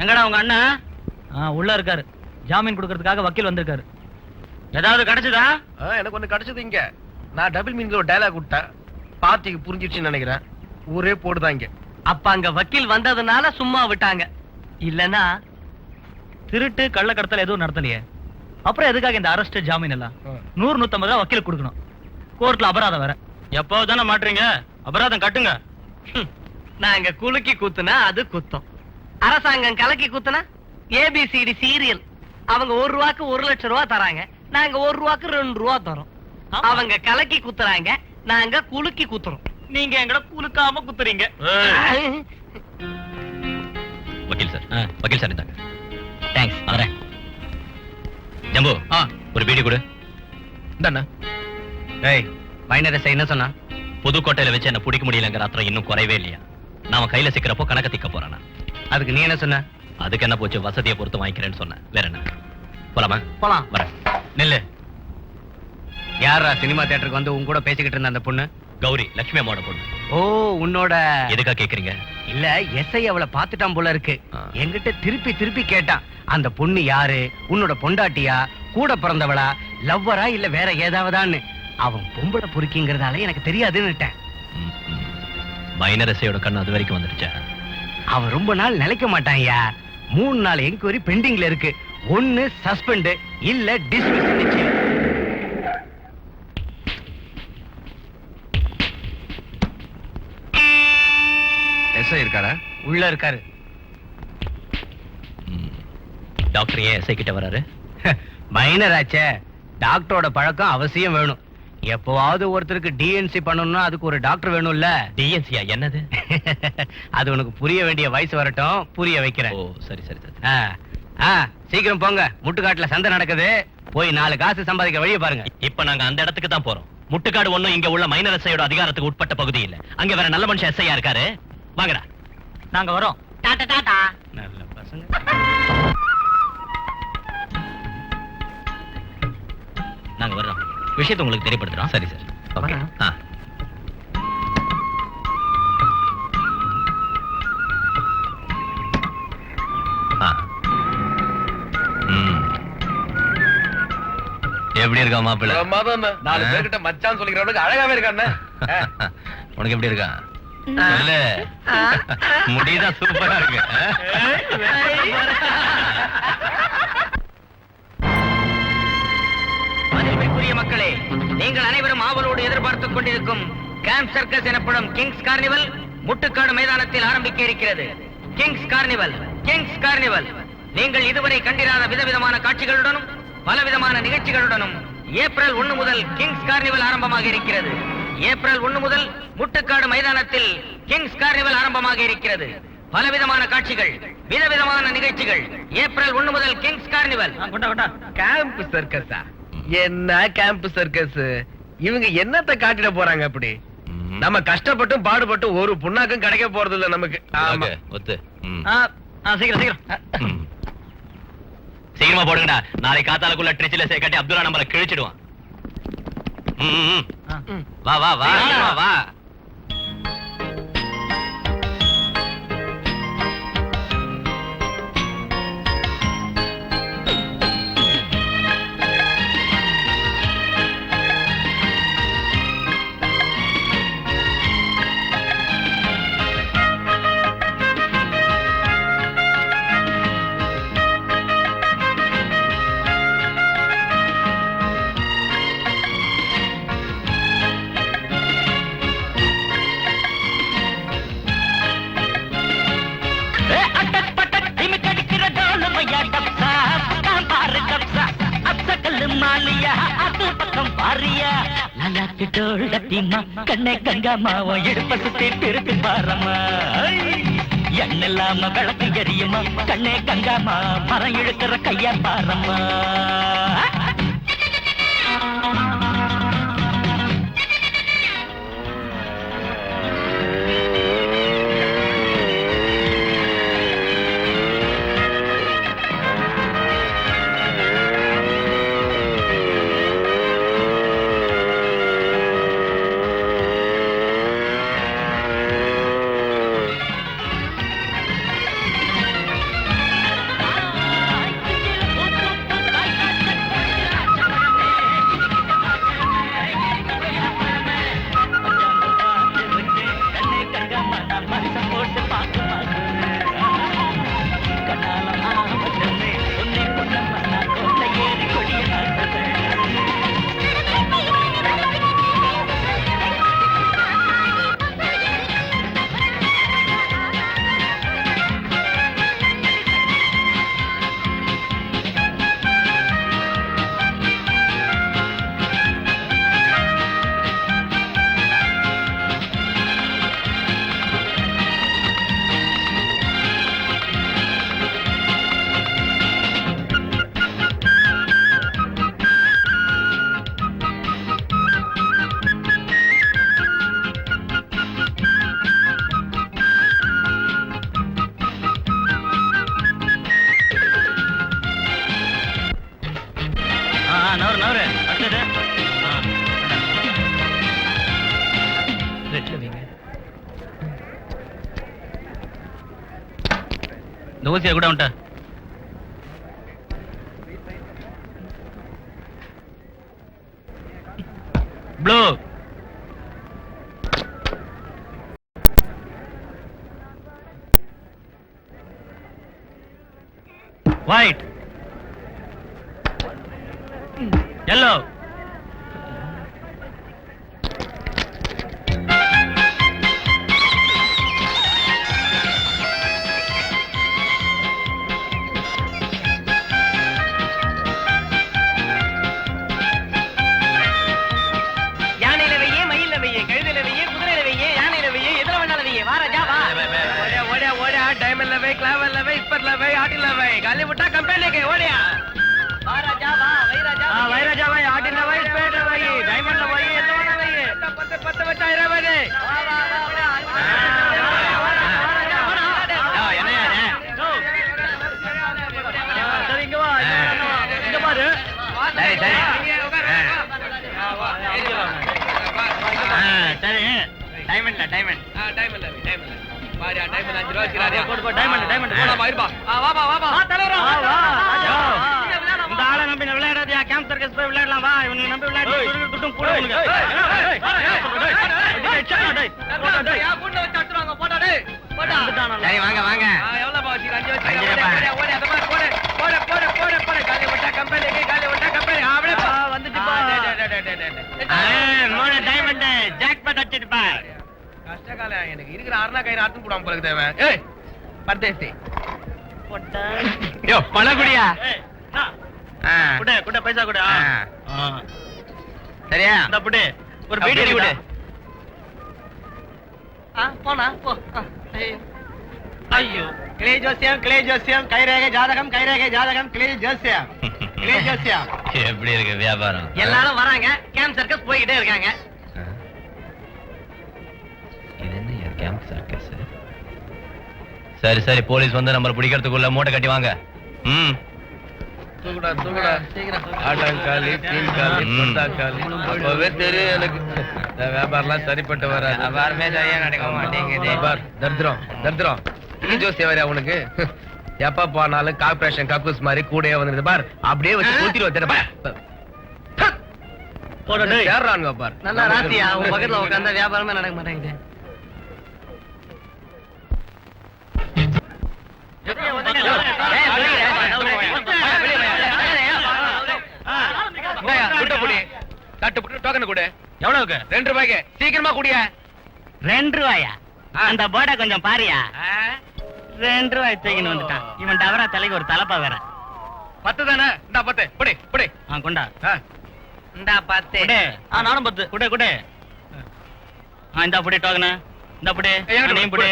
எங்கடா உங்க அண்ணன்? உள்ள இருக்காரு. ஜாமீன் கொடுக்கறதுக்காக வக்கீல் வந்திருக்காரு. ஏதாவது கிடைச்சதா? எனக்கு ஒண்ணு கிடைச்சது. இங்க நான் டபுள் மீன்ல ஒரு டயலாக் விட்டேன். பார்ட்டிக்கு புரிஞ்சிடுச்சுன்னு நினைக்கிறேன். ஊரே போடுதான் இங்க. அப்ப அங்க வக்கீல் வந்ததுனால சும்மா விட்டாங்க. இல்லனா திருட்டு கள்ள கடத்தல் எதுவும் நடத்தலையே. அப்புறம் எதுக்காக இந்த அரெஸ்ட் ஜாமீன் எல்லாம்? 100-150 ரூபா வக்கீல் கொடுக்கணும். கோர்ட்ல அபராதம் வேற. எப்போ தானே மாட்டுறீங்க? அபராதம் கட்டுங்க. நாங்க குலுக்கி குத்துனா அது குத்தம். அரசாங்கம் கலக்கி குத்துனா ABCD சீரியல். அவங்க 1 ரூபாய்க்கு 1 லட்சம் ரூபாய் தராங்க. நாங்க 1 ரூபாய்க்கு 2 ரூபாய் தரோம். அவங்க கலக்கி குத்துறாங்க, நாங்க குலுக்கி குத்துறோம். நீங்க எங்கட குலுக்காம குத்துறீங்க. வக்கீல் சார், வக்கீல் சார் இந்தாங்க. தேங்க்ஸ். வரேன். ஜம்பு, ஒரு பீடி கொடு. இந்தாண்ணா. டேய், மைனரசை என்ன சொன்னா? புதுக்கோட்டையில வச்சு என்ன பிடிக்க முடியலங்கிற ஆத்திரம் இன்னும் குறையவே இல்லையா? நாம கையில சிக்கிறப்போ கணக்க திக்க போறானா? அதுக்கு நீ என்ன சொன்ன? அதுக்கு என்ன போச்சு, வசதியை பொறுத்து வாங்கிக்கிறேன்னு சொன்னேன். வேற என்ன? போலாமா? போலாம். வரேன். நெல்லு. யாரா சினிமா தியேட்டருக்கு வந்து உன் கூட பேசிக்கிட்டு இருந்த அந்த பொண்ணு? கௌரி, லட்சுமி அம்மாவோட பொண்ணு. ஓ, உன்னோட. எதுக்கா கேக்குறீங்க? இல்ல, எஸ்ஐ அவளை பாத்துட்டான் போல இருக்கு. ஆ. என்கிட்ட திருப்பி திருப்பி கேட்டான். அந்த பொண்ணு யாரு? உன்னோட பொண்டாட்டியா, கூட பிறந்தவளா, லவ்வரா, இல்ல வேற ஏதாவதான்னு. அவன் பொம்பளை பொறுக்கிங்கிறதால எனக்கு தெரியாதுன்னுட்டேன். மைனரசையோட கண்ணு அது வரைக்கும் வந்துடுச்சா? அவன் ரொம்ப நாள் நிலைக்க மாட்டான்யா. 3 நாள் என்கொயரி பெண்டிங்ல இருக்கு. 1 சஸ்பெண்ட், இல்ல டிஸ்மிஸ் நிச்சயம். எஸ்ஐ இருக்காரா? உள்ள இருக்காரு. டாக்டர் ஏன் எஸ்ஐ கிட்ட வராரு? மைனர் ஆச்சே, டாக்டரோட பழக்கம் அவசியம் வேணும். எப்பவாவது ஒருத்தருக்கு டிஎன்சி பண்ணணும்னா அதுக்கு ஒரு டாக்டர் வேணும்ல. டிஎன்சியா என்னது? அது உனக்கு புரிய வேண்டிய வயசு வரட்டும், புரிய வைக்கிறேன். ஓ சரி சரி சரி. சீக்கிரம் போங்க, முட்டுக்காட்டுல சந்தை நடக்குது, போய் 4 காசு சம்பாதிக்க வழியை பாருங்க. இப்ப நாங்க அந்த இடத்துக்கு தான் போறோம். முட்டுக்காடு ஒண்ணும் இங்க உள்ள மைனர் எஸ்ஐயோட அதிகாரத்துக்கு உட்பட்ட பகுதி இல்ல. அங்க வேற நல்ல மனுஷன் எஸ்ஐயா இருக்காரு. வாங்கடா. நாங்க வரோம். டாடா டாடா. நல்ல பசங்க. நாங்க வர்றோம். விஷயத்தை உங்களுக்கு தெரியப்படுத்துறோம். சரி சார். ஓகே. எப்படி இருக்கா மாப்பிள்ள? பிரமாதம். 4 பேர்கிட்ட மச்சான் சொல்லிக்கிறவனுக்கு அழகாவே இருக்கானே. உனக்கு எப்படி இருக்கா? சொல்லு. முடிதான் சூப்பரா இருக்கு. மதிப்பிற்குரிய மக்களே, நீங்கள் அனைவரும் ஆவலோடு எதிர்பார்த்துக் கொண்டிருக்கும் கேம்ப் சர்க்கஸ் எனப்படும் கிங்ஸ் கார்னிவல் முட்டுக்காடு மைதானத்தில் ஆரம்பிக்க இருக்கிறது. Kings carnival, Kings carnival. நீங்கள் இதுவரை கண்டிராத விதவிதமான காட்சிகளுடனும் பலவிதமான நிகழ்ச்சிகளுடனும் ஏப்ரல் 1 முதல் கிங்ஸ் கார்னிவல் ஆரம்பமாக இருக்கிறது. ஏப்ரல் 1 முதல் முட்டுக்காடு மைதானத்தில் கிங்ஸ் கார்னிவல் ஆரம்பமாக இருக்கிறது. பலவிதமான காட்சிகள், விதவிதமான நிகழ்ச்சிகள். ஏப்ரல் 1 முதல் கிங்ஸ் கார்னிவல். கேம்ப் சர்க்கஸா? என்ன கேம்ப் சர்க்கஸ்? இவங்க என்னத்தை காட்டிட போறாங்க அப்படி? நம்ம கஷ்டப்பட்டும் பாடுபட்டும் ஒரு புண்ணாக்கும் கிடைக்க போறது இல்ல நமக்கு. ஆமா. ஒத்து. சீக்கிரம் சீக்கிரம். சீக்கிரமா போடுங்கடா. நாளை காத்தாலுக்குள்ள ட்ரிச்சில கட்டி அப்துல்லா நம்மள கிழிச்சிடுவான். வா வா வா வா வா. கண்ணே கங்காமாவோ எடுப்ப சுத்தி திருப்பி பாரம்மா. எண்ணெல்லாம விளக்கு எரியுமா கண்ணே கங்காமா, மரம் இழுக்கிற கையா பாரம்மா. இந்த ஊசியை கூட உண்டா? ப்ளூ ஒயிட் yellow गाली मुट्ठा कंपनी लेके ओडिया ராஜா வா வை ராஜா வைராஜா வை ஆட்டின வை ஸ்பேட் வை டைமண்ட்ல வை எல்லாம் வை पत्ते पत्ते बचा इरा बने என்னையா சரி இங்க வா இங்க பாரு சரி சரி சரி டைமண்ட்ல டைமண்ட் மாரியா டைமண்ட் 5 ரூபாய் வச்சிராதே போடு டைமண்ட் போடா இருப்பா வா தலைவரா இந்த ஆளை நம்பி விளையாடாதியா கேம்ப் சர்க்கஸ் போய் விளையாடலாம் வா இவனுக்கு நம்பி விளையாடி துட்டும் கூட உனக்கு சரி வாங்க வாங்க எவ்வளவு பா வச்சிர 5 வச்சிர ஓடி அத மாதிரி போடு காலி விட்டா கம்பெனிக்கு காலி விட்டா கம்பெனி அவளே பா வந்துட்டு பா மூணு டைமண்ட் ஜாக்பாட் அடிச்சிட்டு பா கஷ்டகால எனக்கு இருக்கிற அரணா கயிறு ஆட்டும் போடாம போல தேவை ஏய் பர்தேசி யோ பணகுடியா குட பைசா குட சரியா இந்த புடி ஒரு பீடி குடு போனா போ ஐயோ கிளே ஜோசியம் கைரேகை ஜாதகம் கிளே ஜோசியம் எப்படி இருக்கு வியாபாரம்? எல்லாரும் வராங்க கேம்ப் சர்க்கஸ் போய்கிட்டே இருக்காங்க. இது என்ன கேம்ப் சர்க்கஸ்? சரி சரி போலீஸ் வந்து நம்மள பிடிக்கிறதுக்குள்ள மூட்டை கட்டி வாங்க. தூக்குடா சீக்கிரம் ஆட்டாங்காலி தீன்காலி பொட்டாங்காலி அப்பவே தெரியும் எனக்கு இந்த வியாபாரம்லாம் சரிப்பட்டு வராது. வியாபாரமே சரியா நடக்க மாட்டேங்குது. தர்திரம் நீ ஜோசியம் வரையா உனக்கு எப்ப போனாலும் கார்பரேஷன் கக்கூஸ் மாதிரி கூடயே வந்துருது பார் அப்படியே வச்சு கூத்திட்டு வச்சிருப்பாங்க பார். நல்லா ராத்தியா உங்க பக்கத்துல உட்கார்ந்தா வியாபாரமே நடக்க மாட்டேங்குது. எவ்வளவுக்கு? 2 ரூபாய்க்கு சீக்கிரமா கூடிய 2 ரூபாயா? அந்த போர்டை கொஞ்சம் பாரியா. 2 ரூபாய் தூக்கின்னு வந்துட்டான் இவன். டவரா தலைக்கு ஒரு தலப்பா வேற. 10 தானே? இந்தா 10 புடி கொண்டா இந்தா 10. நானும் 10 குடு. இந்த புடி டோக்கன இந்த புடி நீ புடி.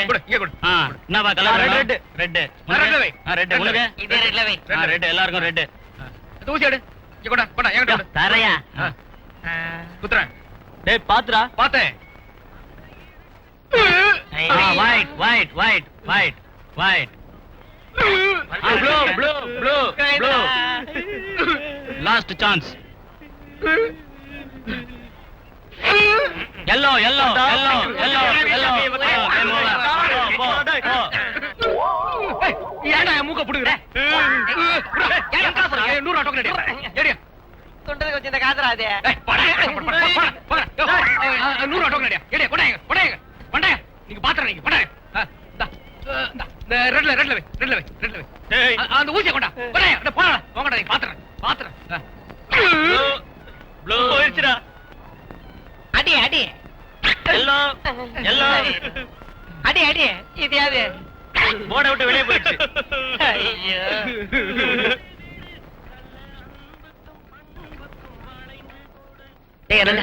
என்னப்பா கலர்? ரெட் ரெட்ல வை. ரெட் உனக்கு இதே ரெட்ல வை. ரெட் எல்லாருக்கும் ரெட். தூசி எடு. இங்க கொண்டா என்கிட்ட கொடு. தரையா குத்துறேன். டேய் பாத்துடா. பார்த்தேன். white blue last chance yellow ஏடா மூக்க புடுங்கற? ஏன் காசு? 100 டோக்கன் எடி. தொண்டது கொஞ்சம் இந்த காதறாதே. ஏய் போடா. 100 டோக்கன் எடி. கொடாங்க. பண்டா. நீங்க பாத்துறீங்க நீங்க. பண்டா. இந்த ரெட்ல வை. டேய் அந்த ஊசியை கொண்டா. கொடா. போடா. போங்கடா நீ பாத்துறேன். blue போயிடுச்சுடா. அடி yellow அடி இது யாரு? போர்டை விட்டு வெளியே போயிடுச்சு. ஐயோ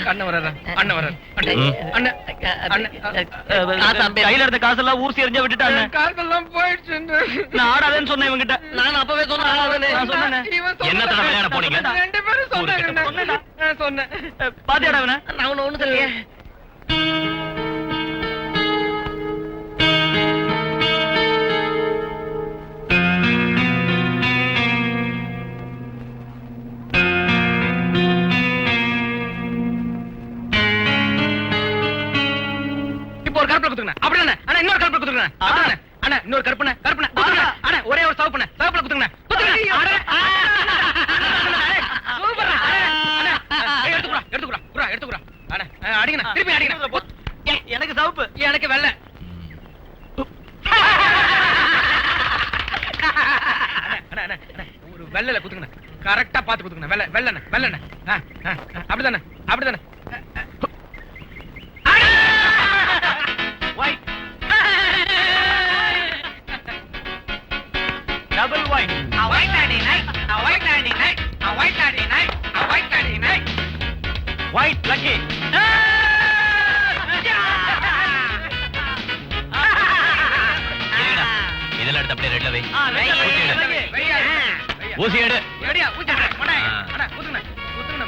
அண்ணன் வராரா? கையில இருந்த காசெல்லாம் ஊர் எறிஞ்ச விட்டுட்டாங்க. காசெல்லாம் போயிடுச்சு. நான் ஆடாதேன்னு சொன்னேன் இவங்கிட்ட. நான் அப்பவே நான் சொன்னேன். என்னத்தடா விளையாட போனீங்க? 2 பேரும் சொன்னேன். பாத்தியாடா இவனை? நான் ஒண்ணு சொல்லியே. ஒரு கருப்புல குத்துங்க. அப்படியே அண்ணா இன்னொரு கருப்புல குத்துங்க. அண்ணா இன்னொரு கருப்புன. அண்ணா ஒரே ஒரு சவுப்புன. சவுப்புல குத்துங்க. சூப்பரா. அண்ணா எடுத்துக்குறா. அண்ணா அடிங்கண்ணா. திருப்பி அடிங்கண்ணா. எனக்கு சவுப்பு எனக்கு வெள்ளை. அண்ணா ஒரு வெள்ளைல குத்துங்க. கரெக்டா பாத்து குத்துங்க. வெள்ளை. அப்படிதானே. Double white. White lucky. இதெல்லாம் எடுத்து அப்படியே ரெட்ல வை. லக்கி. ஊசி எடு. ரெடியா ஊசி போடு. போடா. அட ஊத்துங்க. ஊத்துங்க.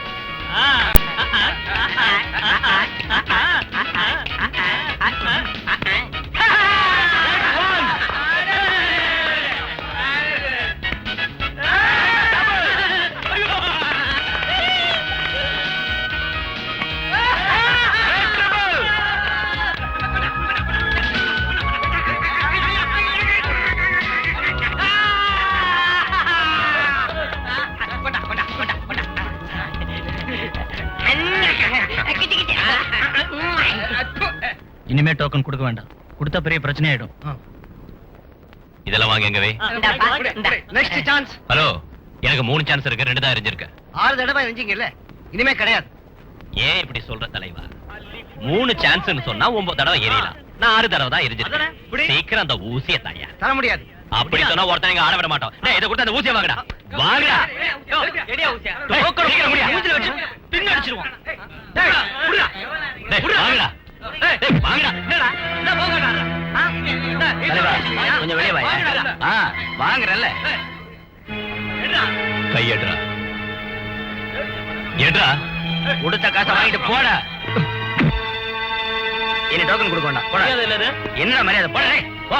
இனிமே டோக்கன் கொடுக்க வேண்டாம். கொடுத்தா பெரிய பிரச்சனை ஆயிடும். இதெல்லாம் வாங்க எங்க வை. Next chance. ஹலோ, எனக்கு 3 சான்ஸ் இருக்கு, 2 தான் எரிஞ்சிருக்க. 6 தடவை எரிஞ்சீங்கல்ல, இனிமே கிடையாது. ஏன் இப்படி சொல்ற தலைவா? 3 சான்ஸ்னு சொன்னா 9 தடவை எரியலாம். நான் 6 தடவை தான் எரிஞ்சிருக்கேன். சீக்கிரம் அந்த ஊசியை தாயா. தர முடியாது. அப்படி சொன்னா ஒருத்தன் இங்க ஆட விட மாட்டோம். டேய், இத கொடுத்து அந்த ஊசியை வாங்கடா. வாங்கடா. ரெடியா ஊசியா? டோக்கன் கொடுக்க முடியாது. மூஞ்சில வச்சு பின் அடிச்சிருவோம். டேய், புடிடா. டேய், வாங்கடா. டேய், வாங்கடா. என்னடா? நான் போகடா. தலைவா, கொஞ்சம் வெளியே வாயா. வாங்குறல்ல. கை எடுறா. எடுறா. கொடுத்த காசை வாங்கிட்டு போட. இனி டோக்கன் கொடுக்க வேண்டாம். போடா. என்ன மரியாதை? போட. டேய், போ.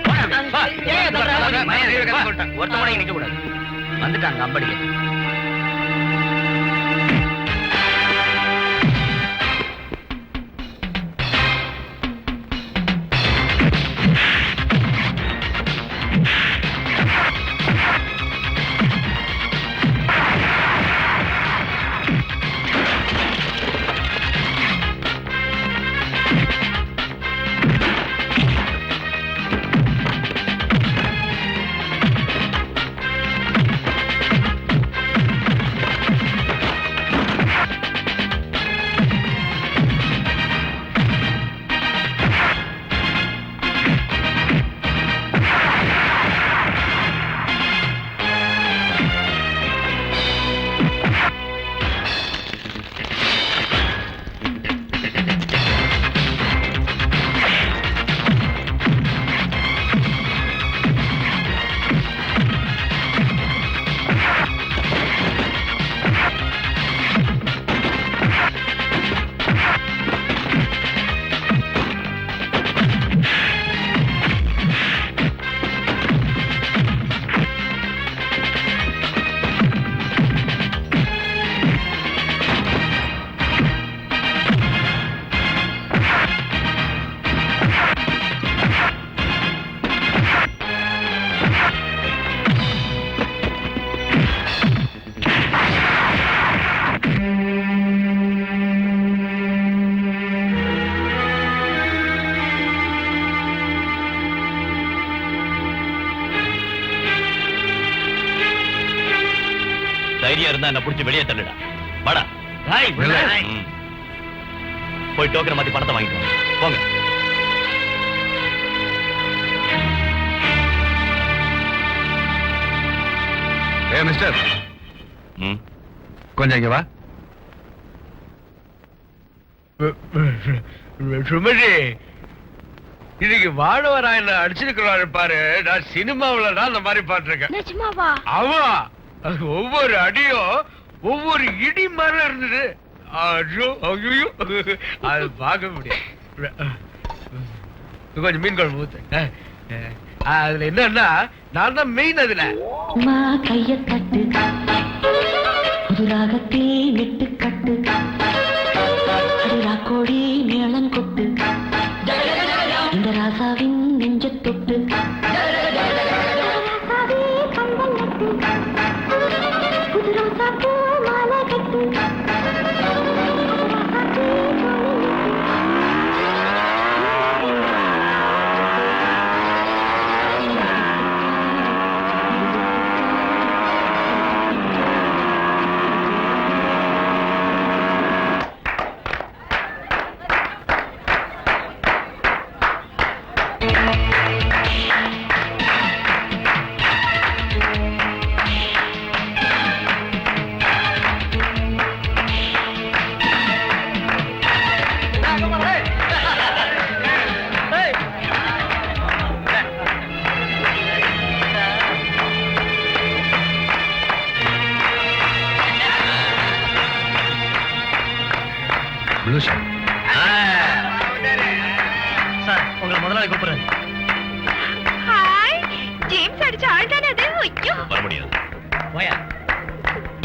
போடா. போ. மரியாதை போ. ஒருத்தன் கூட இங்க நிக்க கூடாது. வந்துட்டாங்க அம்படிக்கு. தைரியம் இருந்தா என்ன புடிச்சு வெளியே தள்ளுடா. வாடா. ம். போய் டோக்கனை மாத்தி பணத்தை வாங்கிட்டு வாங்க. போங்க. ஏ மிஸ்டர், ம். கொஞ்சம் இங்க வா. சுமதி, இன்னைக்கு வாழவராயன் அடிச்சிருக்கிறாரு பாரு. நான் சினிமாவில தான் அந்த மாதிரி பாட்டிருக்கேன். நிஜமாவா? ஆமா, ஒவ்வொரு அடியும் ஒவ்வொரு இடி மாதிரி இருந்தது. ஐயோ ஐயோ, அது பார்க்க முடியாது. கொஞ்சம் மீன் குழம்பு ஊத்து. அதுல என்னன்னா, நான் தான் மெயின். அதுல கைய கட்டு, புதுராகத்தே நெட்டு கட்டு, அடிரா கோடி மேளம் கொட்டு, இந்த ராசாவின் நெஞ்ச தொட்டு, நிமிஷம். சார் உங்களை முதலாளி கூப்பிடுறேன். ஹாய், ஜேம்ஸ் அடிச்ச ஆள் தானே அது? ஐயோ வர முடியாது. போயா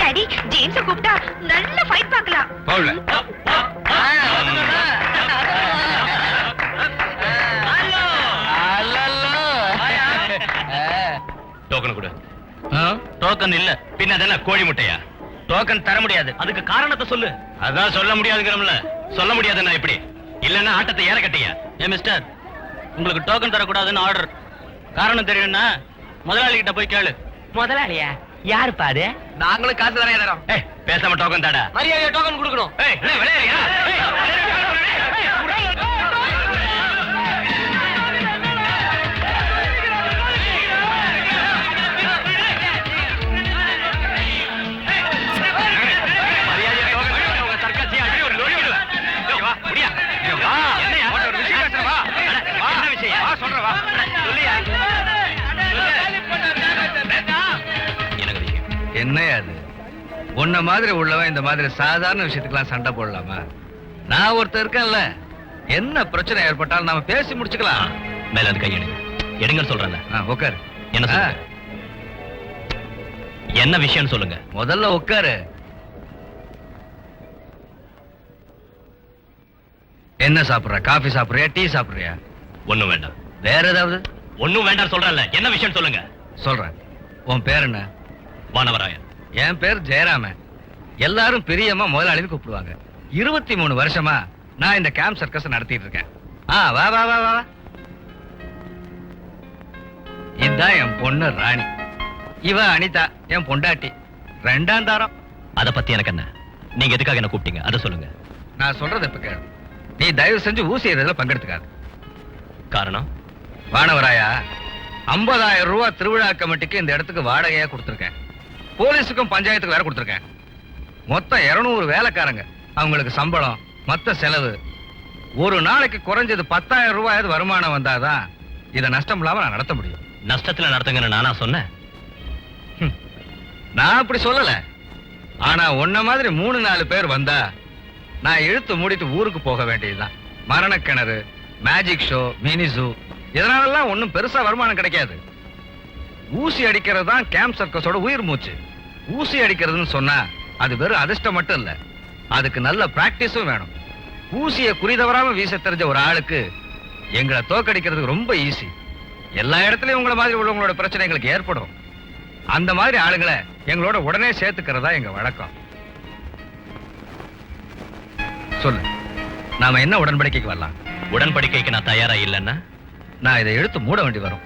டாடி, ஜேம்ஸ கூப்பிட்டா நல்ல ஃபைட் பார்க்கலாம். பவுல்ல. டோக்கன் கொடு. டோக்கன் இல்ல பின்ன அதென்ன கோழி முட்டையா? டோக்கன் தர முடியாது. அதுக்கு காரணத்தை சொல்லு. அதான் சொல்ல முடியாதுங்கிறோம்ல. சொல்ல முடியாதுன்னா எப்படி? இல்லன்னா ஆட்டத்தை ஏற கட்டியா? மிஸ்டர், உங்களுக்கு டோக்கன் தரக்கூடாதுன்னு ஆர்டர். காரணம் தெரியும்னா முதலாளி கிட்ட போய் கேளு. முதலாளியா? யாருப்பா அது? நாங்களும் காசு தரையா தரோம். ஏய், பேசாம டோக்கன் தாடா. மரியாதையா டோக்கன் கொடுக்கணும். ஏய், என்ன விளையாடுறியா? மரியாதையா டோக்கன் கொடுத்தா உங்க சர்க்கஸை அடி ஒரு நொறுக்கிடுவேன். ஏய், வா, முடியா? வா, என்னையா? ஒரு விஷயம் பேசுறேன், வா. வா, என்ன விஷயம்? வா, சொல்றேன், வா. சொல்லியா? எனக்கு விஷயம். என்னையா அது? உன்ன மாதிரி உள்ளவன் இந்த மாதிரி சாதாரண விஷயத்துக்கெல்லாம் சண்டை போடலாமா? நான் ஒருத்தர் இருக்கேன்ல, என்ன பிரச்சனை ஏற்பட்டாலும் நாம பேசி முடிச்சுக்கலாம். மேல அது கையெடுங்க. எடுங்கன்னு சொல்றேன்ல. உட்காரு. என்ன சொல்லுங்க? என்ன விஷயம் சொல்லுங்க. முதல்ல உட்காரு. என்ன சாப்பிடுற? காபி சாப்பிடுறியா, டீ சாப்பிடுறியா? ஒண்ணும் வேண்டாம். வேற ஏதாவது? ஒண்ணும் வேண்டாம் சொல்றேன்ல. என்ன விஷயம் சொல்லுங்க. சொல்றேன். உன் பேர் என்ன? வானவராயன். என் பேர் ஜெயராமன். எல்லாரும் பிரியமா முதலாளின்னு கூப்பிடுவாங்க. 23 வருஷமா நான் இந்த கேம்ப் சர்க்கஸ் நடத்திட்டு இருக்கேன். வா வா வா வா. இதுதான் என் பொண்ணு ராணி. இவ அனிதா, என் பொண்டாட்டி. 2ஆம் தாரம். அத பத்தி எனக்கு என்ன? நீங்க எதுக்காக என்ன கூப்பிட்டீங்க? அத சொல்லுங்க. நான் சொல்றத இப்ப கேளு. நீ தயவு செஞ்சு ஊசி எறிதல பங்கெடுத்துக்காது. காரணம்? வானவராயா, 50,000 ரூபாய் திருவிழா கமிட்டிக்கு இந்த இடத்துக்கு வாடகையா கொடுத்திருக்கேன். போலீஸுக்கும் பஞ்சாயத்துக்கு வேற கொடுத்திருக்கேன். மொத்தம் 200 வேலைக்காரங்க. அவங்களுக்கு சம்பளம், மொத்த செலவு. ஒரு நாளைக்கு குறைஞ்சது 10,000 ரூபாயாவது வருமானம் வந்தாதான் இதை நஷ்டம் இல்லாம நான் நடத்த முடியும். நஷ்டத்துல நடத்துங்கன்னு நானா சொன்னேன்? நான் அப்படி சொல்லல. ஆனா உன்ன மாதிரி 3-4 பேர் வந்தா நான் இழுத்து மூடிட்டு ஊருக்கு போக வேண்டியதுதான். மரணக்கிணறு, மேஜிக் ஷோ, மினி ஜூ, இதனாலலாம் ஒன்னும் பெருசா வருமானம் கிடைக்காது. ஊசி அடிக்கிறது தான் கேம்ப் சர்க்கஸோட உயிர் மூச்சு. ஊசி அடிக்கிறதுன்னு சொன்னா அது வெறும் அதிர்ஷ்டம் மட்டும் இல்ல, அதுக்கு நல்ல பிராக்டிஸும் வேணும். ஊசியை குறிதவராம வீச தெரிஞ்ச ஒரு ஆளுக்கு எங்களை தோக்கடிக்கிறதுக்கு ரொம்ப ஈஸி. எல்லா இடத்துலயும் உங்களை மாதிரி உள்ளவங்களோட பிரச்சனை எங்களுக்கு ஏற்படும். அந்த மாதிரி ஆளுங்களை எங்களோட உடனே சேர்த்துக்கிறதா எங்க வழக்கம். சொல்லு, நாம என்ன உடன்படிக்கைக்கு வரலாம்? உடன்படிக்கைக்கு நான் தயாரா இல்லைன்னா நான் இதை எடுத்து மூட வேண்டி வரும்.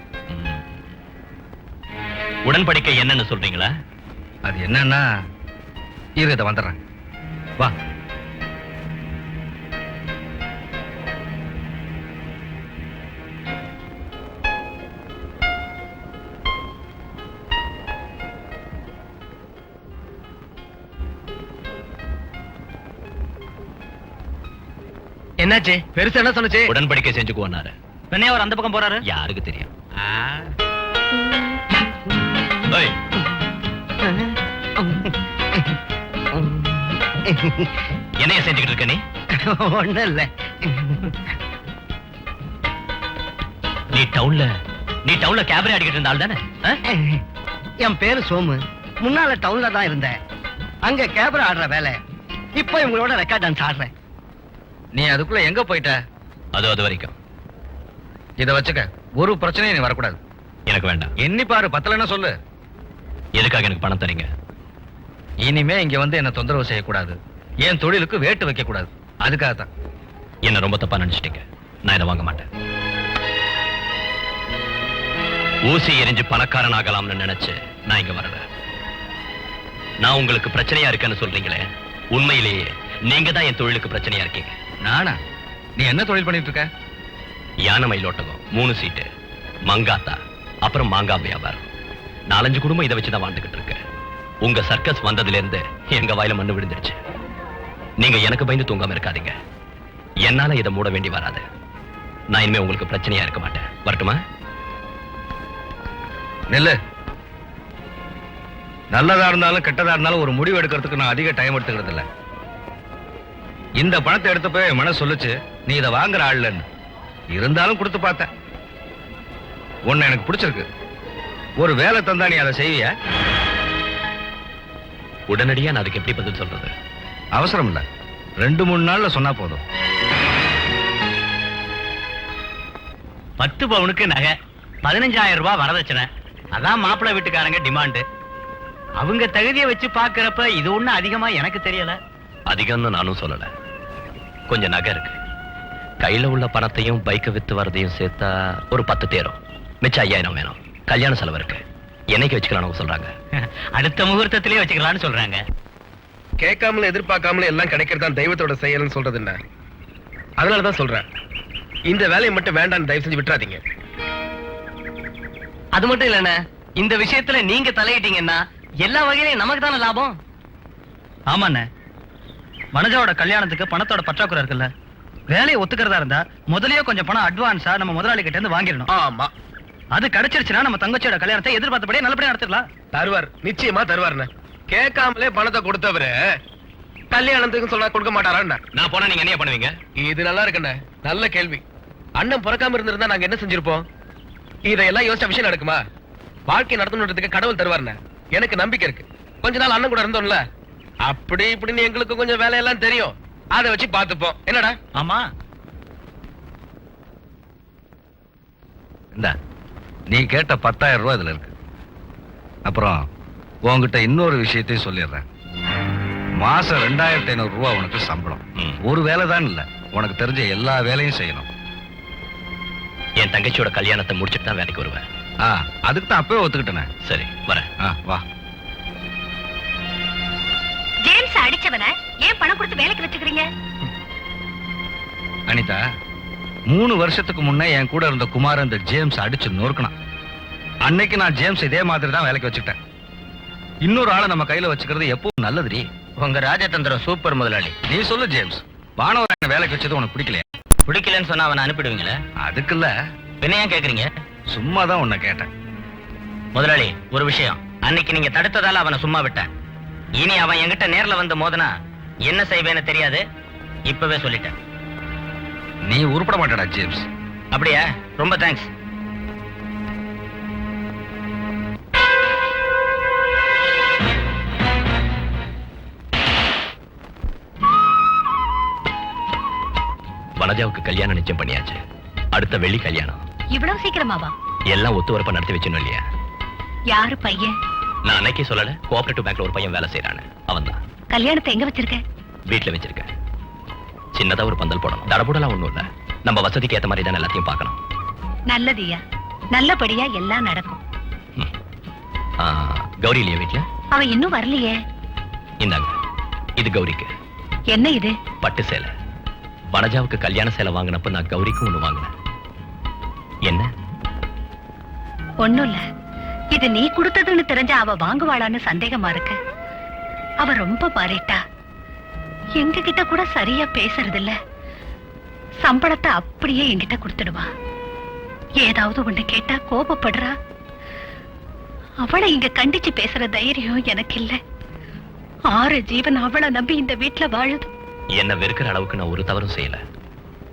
உடன்படிக்கை என்னன்னு சொல்றீங்களா? அது என்னன்னா, இரு, இதை வந்துடுறேன். வா. என்னாச்சு? பெருசா என்ன சொன்னச்சு? உடன்படிக்கை செஞ்சுக்குவாரு. பெண்ணே அவர் அந்த பக்கம் போறாரு. யாருக்கு தெரியும்? ஏய், என்னைய செஞ்சுக்கிட்டு இருக்க நீ? ஒண்ணும் இல்ல. நீ டவுன்ல கேபரே அடிக்கிட்டு இருந்தால் தானே? என் பேரு சோமு. முன்னால டவுன்ல தான் இருந்தேன். அங்க கேபரா ஆடுற வேலை. இப்ப இவங்களோட ரெக்கார்ட் டான்ஸ் ஆடுறேன். நீ அதுக்குள்ள எங்க போயிட்ட? அது வரைக்கும் இதை வச்சுக்க. ஒரு பிரச்சனையும் நீ வரக்கூடாது. எனக்கு வேண்டாம். எண்ணி பாரு, பத்தலன்னா சொல்லு. எதுக்காக எனக்கு பணம் தரீங்க? இனிமே இங்க வந்து என்ன தொந்தரவு செய்யக்கூடாது. என் தொழிலுக்கு வேட்டு வைக்க கூடாது. அதுக்காகத்தான். என்ன ரொம்ப தப்பா நினைச்சிட்டீங்க. நான் இதை வாங்க மாட்டேன். ஊசி எரிஞ்சு பணக்காரன் ஆகலாம்னு நினைச்சு நான் இங்க வரல. நான் உங்களுக்கு பிரச்சனையா இருக்கேன்னு சொல்றீங்களே, உண்மையிலேயே நீங்க தான் என் தொழிலுக்கு பிரச்சனையா இருக்கீங்க. நானா? நீ என்ன தொழில் பண்ணிட்டு இருக்க? யானை மயிலோட்டகம், 3 சீட்டு, மங்காத்தா, அப்புறம் மாங்காய் வியாபாரம். 4-5 குடும்பம் இதை வச்சுதான் வாழ்ந்துகிட்டு இருக்கு. உங்க சர்க்கஸ் வந்ததுல இருந்து எங்க வாயில மண்ணு விழுந்துருச்சு. நீங்க எனக்கு பயந்து தூங்காம இருக்காதீங்க. என்னால இதை மூட வேண்டி வராது. நான் இனிமே உங்களுக்கு பிரச்சனையா இருக்க மாட்டேன். வரட்டுமா? நெல்லு. நல்லதா இருந்தாலும் கெட்டதா இருந்தாலும் ஒரு முடிவு எடுக்கிறதுக்கு நான் அதிக டைம் எடுத்துக்கிறது இல்ல. இந்த பணத்தை எடுத்து போய் என் மனசு சொல்லுச்சு நீ இதை வாங்குற ஆள்லன்னு. இருந்தாலும் கொடுத்து பார்த்தேன். உன்னை எனக்கு பிடிச்சிருக்கு. ஒரு வேலை தந்தா நீ அதை செய்வியா? உடனடியா நான் அதுக்கு எப்படி பதில் சொல்றது? அவசரம் இல்ல, 2-3 நாள்ல சொன்னா போதும். 10 பவுனுக்கு நகை, 15,000 ரூபாய் வரதட்சணை. அதான் மாப்பிள்ளை வீட்டுக்காரங்க டிமாண்டு. அவங்க தகுதியை வச்சு பாக்குறப்ப இது ஒண்ணு அதிகமா எனக்கு தெரியல. அதிகம்னு நானும் சொல்லல. கொஞ்சம் நகை இருக்கு. கையில உள்ள பணத்தையும் பைக்கை வித்து வரதையும் சேர்த்தா ஒரு 10 தேரும். மிச்சம் 5,000 வேணும். கல்யாண செலவு இருக்கு. என்னைக்கு வச்சுக்கலாம்னு சொல்றாங்க? அடுத்த முகூர்த்தத்திலே வச்சுக்கலாம்னு சொல்றாங்க. கேட்காமல எதிர்பார்க்காமல எல்லாம் கிடைக்கிறதா தெய்வத்தோட செயல்னு சொல்றது என்ன? அதனாலதான் சொல்றேன், இந்த வேலையை மட்டும் வேண்டாம்னு தயவு செஞ்சு விட்டுறாதீங்க. அது மட்டும் இல்லண்ணே, இந்த விஷயத்துல நீங்க தலையிட்டீங்கன்னா எல்லா வகையிலையும் நமக்கு தானே லாபம். ஆமாண்ணே, வனஜாவோட கல்யாணத்துக்கு பணத்தோட பற்றாக்குறை இருக்குல்ல. வேலையை ஒத்துக்கிறதா இருந்தா முதல்லயே கொஞ்சம் பணம் அட்வான்ஸா நம்ம முதலாளி கிட்ட இருந்து வாங்கிடணும். ஆமா, அது கிடைச்சிருச்சுன்னா நம்ம தங்கச்சியோட கல்யாணத்தை எதிர்பார்த்தபடியே நல்லபடியா நடத்திடலாம். தருவார், நிச்சயமா தருவார்ண்ணே. கேட்காமலே பணத்தை கொடுத்தவரு கல்யாணத்துக்கு சொன்னா கொடுக்க மாட்டாரா? நான் போனா நீங்க என்ன பண்ணுவீங்க? இது நல்லா இருக்குண்ணே, நல்ல கேள்வி. அண்ணன் பிறக்காம இருந்திருந்தா நாங்க என்ன செஞ்சிருப்போம்? இதெல்லாம் யோசிச்ச விஷயம் நடக்குமா? வாழ்க்கை நடத்தணுன்றதுக்கு கடவுள் தருவார்ண்ணே, எனக்கு நம்பிக்கை இருக்கு. கொஞ்ச நாள் அண்ணன் கூட இருந்தோம்ல, அப்படி இப்படின்னு எங்களுக்கு கொஞ்சம் வேலையெல்லாம் தெரியும். அதை வச்சு பார்த்துப்போம். என்னடா? ஆமா, இந்த நீ கேட்ட 10,000 ரூபாய் இதுல இருக்கு. அப்புறம் உன்கிட்ட இன்னொரு விஷயத்தையும் சொல்லிடுறேன். மாசம் 2,500 ரூபாய் உனக்கு சம்பளம். ஒரு வேலை தான் இல்ல, உனக்கு தெரிஞ்ச எல்லா வேலையும் செய்யணும். என் தங்கச்சியோட கல்யாணத்தை முடிச்சுட்டு தான் வேலைக்கு வருவேன். அதுக்கு தான் அப்பவே ஒத்துக்கிட்டேனே. சரி, வரேன். வா. ஜேம்ஸ் அடிச்சவன ஏன் பணம் கொடுத்து வேலைக்கு வச்சுக்கிறீங்க? அனிதா, 3 வருஷத்துக்கு முன்னே என் கூட இருந்த குமார் அந்த ஜேம்ஸ் அடிச்சு நொறுக்கணும். அன்னைக்கு நான் ஜேம்ஸ் இதே மாதிரி தான் வேலைக்கு வச்சுக்கிட்டேன். இன்னொரு ஆளை நம்ம கையில வச்சுக்கிறது எப்பவும் நல்லதுடி. உங்க ராஜதந்திரம் சூப்பர் முதலாளி. நீ சொல்லு ஜேம்ஸ், வானவரை வேலைக்கு வச்சது உனக்கு பிடிக்கலையா? பிடிக்கலன்னு சொன்னா அவனை அனுப்பிடுவீங்களா? அதுக்குல்ல, என்ன ஏன் கேக்குறீங்க? சும்மா தான் உன்னை கேட்டேன். முதலாளி, ஒரு விஷயம். அன்னைக்கு நீங்க தடுத்ததால அவனை சும்மா விட்டேன். இனி அவன் என்கிட்ட நேர்ல வந்து மோதனா என்ன செய்வேன்னு தெரியாது. இப்பவே சொல்லிட்டேன். நீ உருப்பட மாட்டடா ஜேம்ஸ். அப்படியா? ரொம்ப தேங்க்ஸ். வனஜாவுக்கு கல்யாணம் நிச்சயம் பண்ணியாச்சு. அடுத்த வெள்ளி கல்யாணம். இவ்வளவு சீக்கிரமாவா? எல்லாம் ஒத்து வரப்ப நடத்தி வச்சணும் இல்லையா? யாரு பையன்? நான் அன்னைக்கே சொல்லல, கோஆபரேட்டிவ் பேங்க்ல ஒரு பையன் வேலை செய்யறானு. அவன் தான். கல்யாணத்தை எங்க வச்சிருக்க? வீட்டுல வச்சிருக்கேன். சின்னதா ஒரு பந்தல் போடணும். தடபுடலாம் ஒண்ணும் இல்ல. நம்ம வசதிக்கு ஏத்த மாதிரி தான் எல்லாத்தையும் பார்க்கணும். நல்லதுயா, நல்லபடியா எல்லாம் நடக்கும். கௌரி இல்லையா வீட்டுல? அவ இன்னும் வரலையே. இந்தாங்க, இது கௌரிக்கு. என்ன இது? பட்டு சேலை. வனஜாவுக்கு கல்யாண சேலை வாங்கினப்ப நான் கௌரிக்கும் ஒண்ணு வாங்கினேன். என்ன? ஒண்ணும் இல்ல. இது நீ கொடுத்ததுன்னு தெரிஞ்ச அவ வாங்குவாளான்னு சந்தேகமா இருக்கு. அவ ரொம்ப மாறிட்டா. எங்க கிட்ட கூட சரியா பேசுறது இல்ல. சம்பளத்தை அப்படியே என்கிட்ட கொடுத்துடுவா. ஏதாவது ஒண்ணு கேட்டா கோபப்படுறா. அவளை இங்க கண்டிச்சு பேசுற தைரியம் எனக்கு இல்ல. 6 ஜீவன் அவளை நம்பி இந்த வீட்டுல வாழுது. என்ன வெறுக்கிற அளவுக்கு நான் ஒரு தவறும் செய்யல.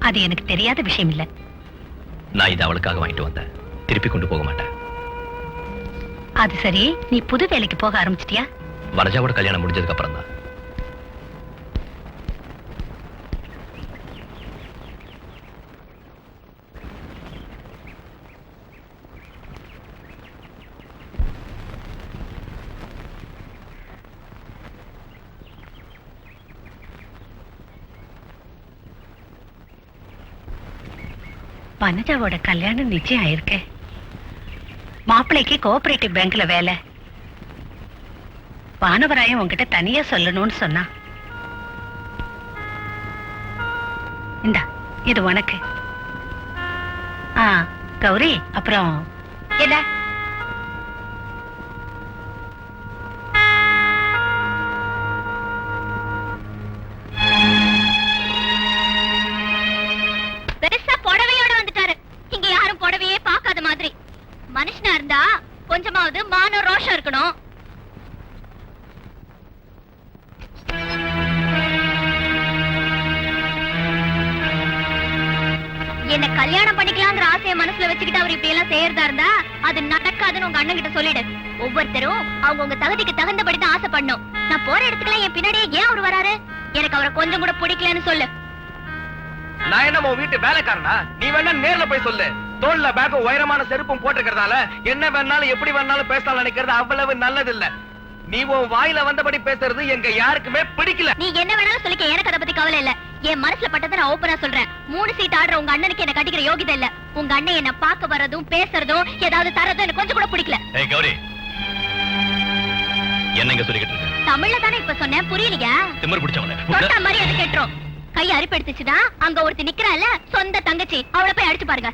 அது எனக்கு தெரியாத விஷயம் இல்ல. நான் இதை அவளுக்காக வாங்கிட்டு வந்தேன். திருப்பி கொண்டு போக மாட்டேன். அது சரி, நீ புது வேலைக்கு போக ஆரம்பிச்சிட்டியா? வனஜாவோட கல்யாணம் முடிஞ்சதுக்கு அப்புறம் தான். வனஜாவோட கல்யாணம் நிச்சயம் ஆயிருக்கு. மாப்பிள்ளைக்கு கோஆபரேட்டிவ் பேங்க்ல வேலை. வானவராயன் உன்கிட்ட தனியா சொல்லணும்னு சொன்னா. இந்தா, இது உனக்கு. கௌரி, அப்புறம் என்ன? பெருசா புடவையோட வந்துட்டாரு. இங்க யாரும் புடவையே பார்க்காத மாதிரி. மனுஷனா இருந்தா கொஞ்சமாவது மான ரோஷம் இருக்கணும். என்ன கல்யாணம் பண்ணிக்கலாங்கிற ஆசையை மனசுல வச்சுக்கிட்டு அவர் இப்படி எல்லாம் செய்யறதா இருந்தா அது நடக்காதுன்னு உங்க அண்ணன் கிட்ட சொல்லிடு. ஒவ்வொருத்தரும் அவங்க உங்க தகுதிக்கு தகுந்தபடிதான் ஆசை பண்ணும். நான் போற இடத்துக்குலாம் என் பின்னாடியே ஏன் அவர் வராரு? எனக்கு அவரை கொஞ்சம் கூட பிடிக்கலன்னு சொல்லு. நான் என்ன உன் வீட்டு வேலைக்காரனா? நீ வேணா நேர்ல போய் சொல்லு. தோல்ல பேக்கும் உயரமான செருப்பும் போட்டுக்கிறதால என்ன வேணாலும் எப்படி வேணாலும் பேசலாம் நினைக்கிறது அவ்வளவு நல்லது இல்ல. நீ உன் வாயில வந்தபடி பேசுறது எங்க யாருக்குமே பிடிக்கல. நீ என்ன வேணாலும் சொல்லிக்க, எனக்கு அதை பத்தி கவலை இல்ல. என் மனசுல பட்டதை நான் ஓப்பனா சொல்றேன். 3 சீட் ஆடுற உங்க அண்ணனுக்கு என்ன கட்டிக்கிற யோகிதை இல்ல. உங்க அண்ணன் என்ன பார்க்க வர்றதும் பேசுறதும் ஏதாவது தரதும் எனக்கு கொஞ்சம் கூட பிடிக்கல. ஏய் கௌரி, என்ன இங்க சொல்லிக்கிட்டு இருக்க? தமிழ்ல தானே இப்ப சொன்னேன், புரியலையா? திமிர் பிடிச்சவனே. தொட்ட மாதிரி அது கேட்டுரும். கை அரிப்பெடுத்துச்சுன்னா அங்க ஒருத்தி நிக்கிறாள்ல, சொந்த தங்கச்சி, அவளை போய் அடிச்சு பாருங்க.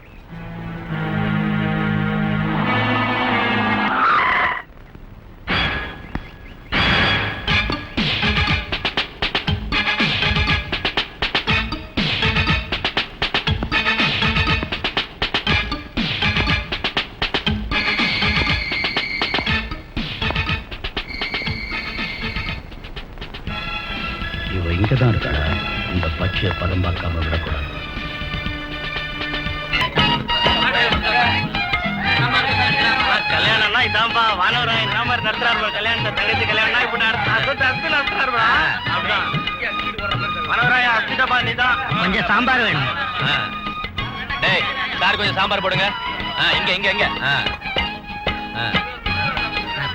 இவ இங்கதான் இருக்கா? இந்த பச்சைய பதம் பார்க்காம விடக்கூடாது. கல்யாணம்னா இதான்பா, வானவராயன் இந்த மாதிரி நடத்துறாரு. கல்யாணத்தை தங்கச்சி கல்யாணம்னா இப்படி நடத்துறாரு. வானவராயா அஸ்திதப்பா நீதான். கொஞ்சம் சாம்பார் வேணும். டேய் சார், கொஞ்சம் சாம்பார் போடுங்க. இங்க இங்க இங்க.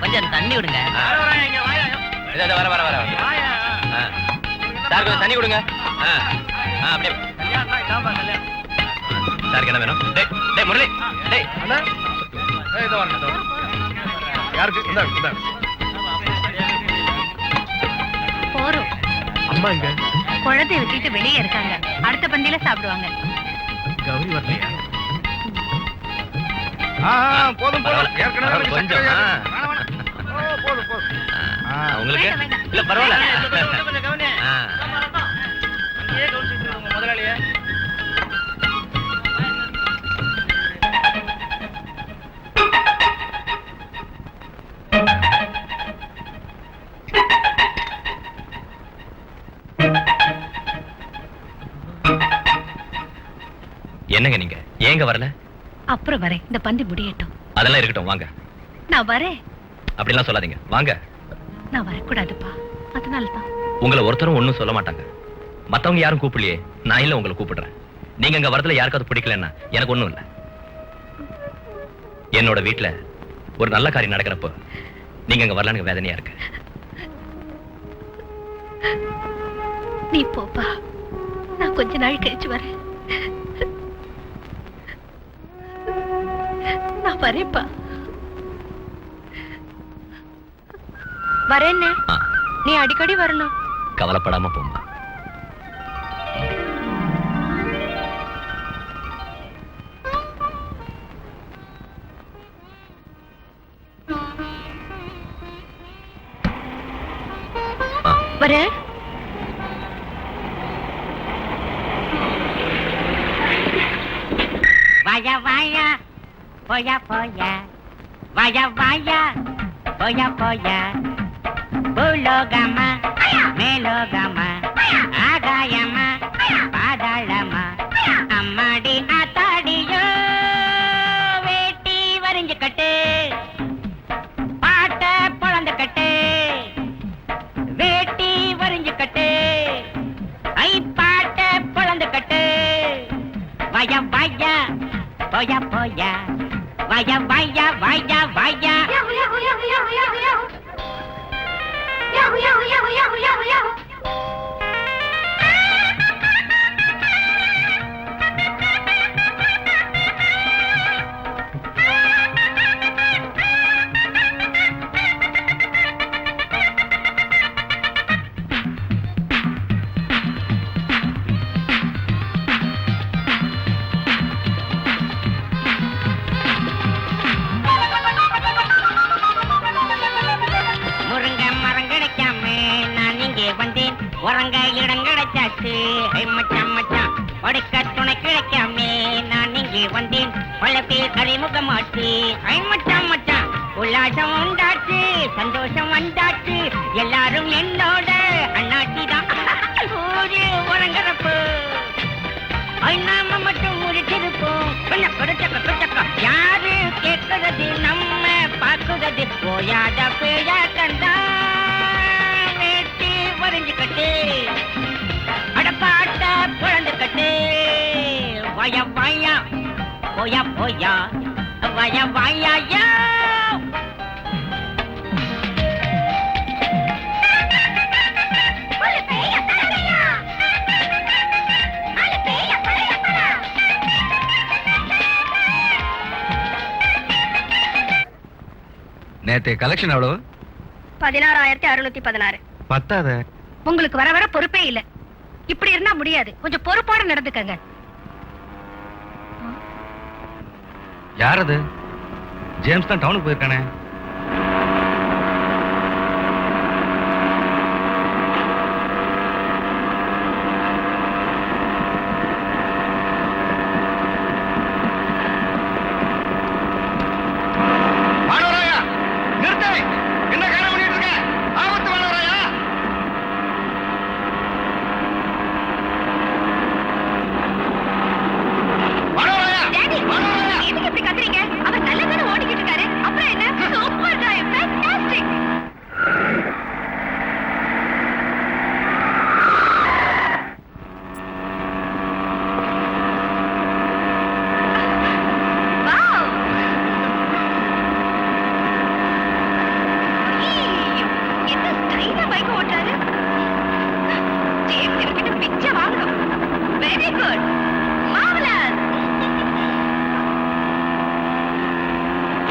கொஞ்சம் தண்ணி விடுங்க. வர வர வர. சார் கொஞ்சம் தண்ணி கொடுங்க. அப்படியே. சாருக்கு என்ன வேணும்? டேய் டேய் முரளி, டேய் அண்ணா இதோ வரணும். யாருக்கு? இந்த போறோம். அம்மா இங்க குழந்தைய விட்டுட்டு வெளியே இருக்காங்க. அடுத்த பந்தியில சாப்பிடுவாங்க. கௌரி வரலையா? போதும் போதும். ஏற்கனவே கொஞ்சம். போதும் போதும். உங்களுக்கு இல்ல பரவாயில்ல. முதலாளியா என்னங்க நீங்க ஏங்க வரல? அப்புறம் வரேன், இந்த பந்தி முடியட்டும். அதெல்லாம் இருக்கட்டும், வாங்க. நான் வரேன். அப்படிலாம் சொல்லாதீங்க, வாங்க. நான் வரக்கூடாதுப்பா, அதனாலதான். உங்களை ஒருத்தரும் ஒண்ணும் சொல்ல மாட்டாங்க. மத்தவங்க யாரும் கூப்பிடலையே, நான் இல்ல உங்களை கூப்பிடுறேன். நீங்க அங்க வரதுல யாருக்காவது பிடிக்கலன்னா எனக்கு ஒண்ணும் இல்ல. என்னோட வீட்டுல ஒரு நல்ல காரியம் நடக்கிறப்போ நீங்க அங்க வரலான்னு வேதனையா இருக்கு. நீ போப்பா, நான் கொஞ்ச நாள் கழிச்சு வரேன். நான் வரேன்ப்பா. வரேன்னு நீ அடிக்கடி வரணும். கவலைப்படாம போமா. வரேன். வாயா வாயா போயா போயா, வாயா வாயா போயா போயா, பூலோகமா மேலோகமா ஆகாயமா பாதாளமா, அம்மாடி ஆத்தாடியோ வேட்டி வரைஞ்சு கட்டு, பாட்ட பொழந்து கட்டு, வேட்டி வரைஞ்சு கட்டு, ஐ பாட்ட பொழந்து கட்டு, வாயா வாயா போயா போயா, வாயா வாயா வாயா வாயா. உறங்க இடம் கிடைச்சாச்சு, மச்சான் மச்சான் உடைக்க துணை கிடைக்காமே நான் இங்கே வந்தேன், பழப்பேர் கழிமுகமாச்சு, மச்சான் மச்சான் உல்லாசம் உண்டாச்சு, சந்தோஷம் வந்தாச்சு, எல்லாரும் என்னோட அண்ணாச்சி தான். உறங்குறப்போ நாம மட்டும் முடிச்சிரு வந்தது போயாத பேய கண்டா வேட்டி வரைஞ்சு கட்டு அடப்பாட்ட குழந்து கட்டு வய வாயா போயா போயா வய வாயா நேத்து கலெக்ஷன் எவ்வளவு? 16,616. பத்தாத. உங்களுக்கு வர வர பொறுப்பே இல்ல. இப்படி இருந்தா முடியாது. கொஞ்சம் பொறுப்போட நடந்துக்கங்க. யார் அது? ஜேம்ஸ் தான் டவுனுக்கு போயிருக்கானே.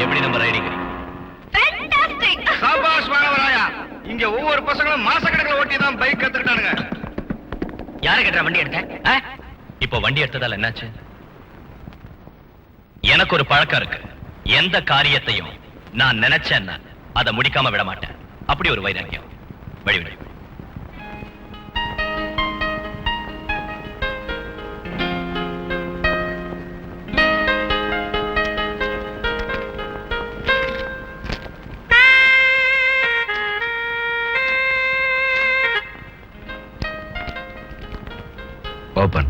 எப்படி நம்ம ரைடிங்? சாபாஷ் மாணவராயா. இங்க ஒவ்வொரு பசங்களும் மாசக்கணக்கில் ஓட்டி தான் பைக் கத்துக்கிட்டானுங்க. யாரை கேட்டா வண்டி எடுத்த? இப்போ வண்டி எடுத்ததால என்னாச்சு? எனக்கு ஒரு பழக்கம் இருக்கு. எந்த காரியத்தையும் நான் நினைச்சேன்னா அதை முடிக்காம விட மாட்டேன். அப்படி ஒரு வைராக்கியம். வழி வழி. ஓபன்.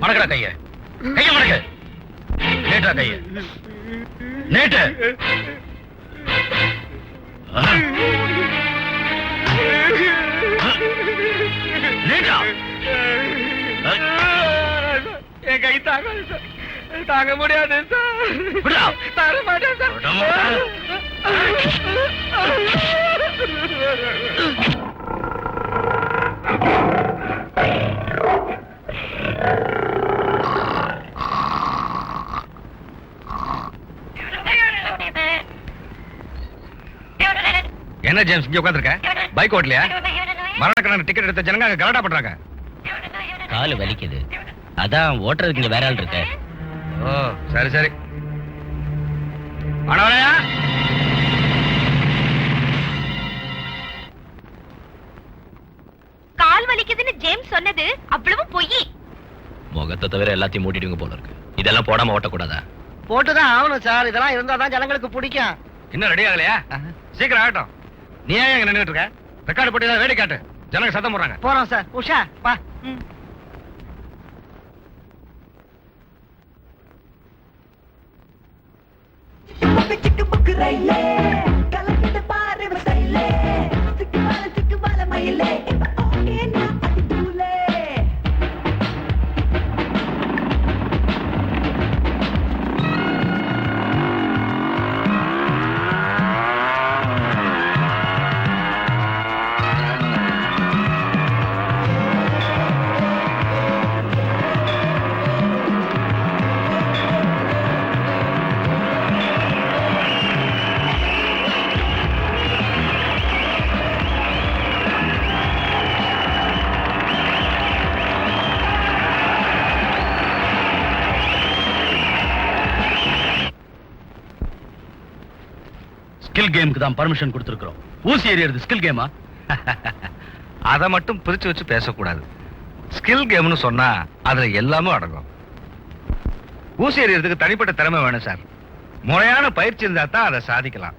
மடக்கடா கைய. கைய மடக்கு. நேட்டா கைய. நேட்டு. நேட்டா. என் கை தாங்காது சார். தாங்க முடியாது சார். விடா. தர மாட்டேன் சார். என்ன ஜேம்ஸ் இங்க உட்கார்ந்திருக்க? பைக் ஓட்டலையா? மரணக்கணக்கு டிக்கெட் எடுத்த ஜனங்க அங்க கலாட்டா பண்றாங்க. காலு வலிக்குது. அதான் ஓட்டுறதுக்கு இங்க வேற ஆள் இருக்க. ஓ சரி சரி. மாணவரையா கால் வலிக்குதுன்னு ஜேம்ஸ் சொன்னது அவ்வளவு பொய். முகத்தை தவிர எல்லாத்தையும் மூடிடுங்க போல இருக்கு. இதெல்லாம் போடாம ஓட்டக்கூடாதா? போட்டுதான் ஆகணும் சார். இதெல்லாம் இருந்தாதான் ஜனங்களுக்கு பிடிக்கும். இன்னும் ரெடி ஆகலையா? சீக்கிரம் ஆகட்டும். நீ ஏன் இங்க நின்னுட்டு இருக்க? ரெக்கார்டு போட்டு ஏதாவது வேடி காட்டு. ஜனங்க சத்தம் போடுறாங்க. போறோம் சார். உஷா வா. ஸ்கில் கேமுக்கு தான் பர்மிஷன் கொடுத்திருக்கிறோம். ஊசி எறியறது ஸ்கில் கேமா? அதை மட்டும் பிரிச்சு வச்சு பேசக்கூடாது. ஸ்கில் கேம்னு சொன்னா அதுல எல்லாமே அடங்கும். ஊசி எறியறதுக்கு தனிப்பட்ட திறமை வேணும் சார். முறையான பயிற்சி இருந்தா தான் அதை சாதிக்கலாம்.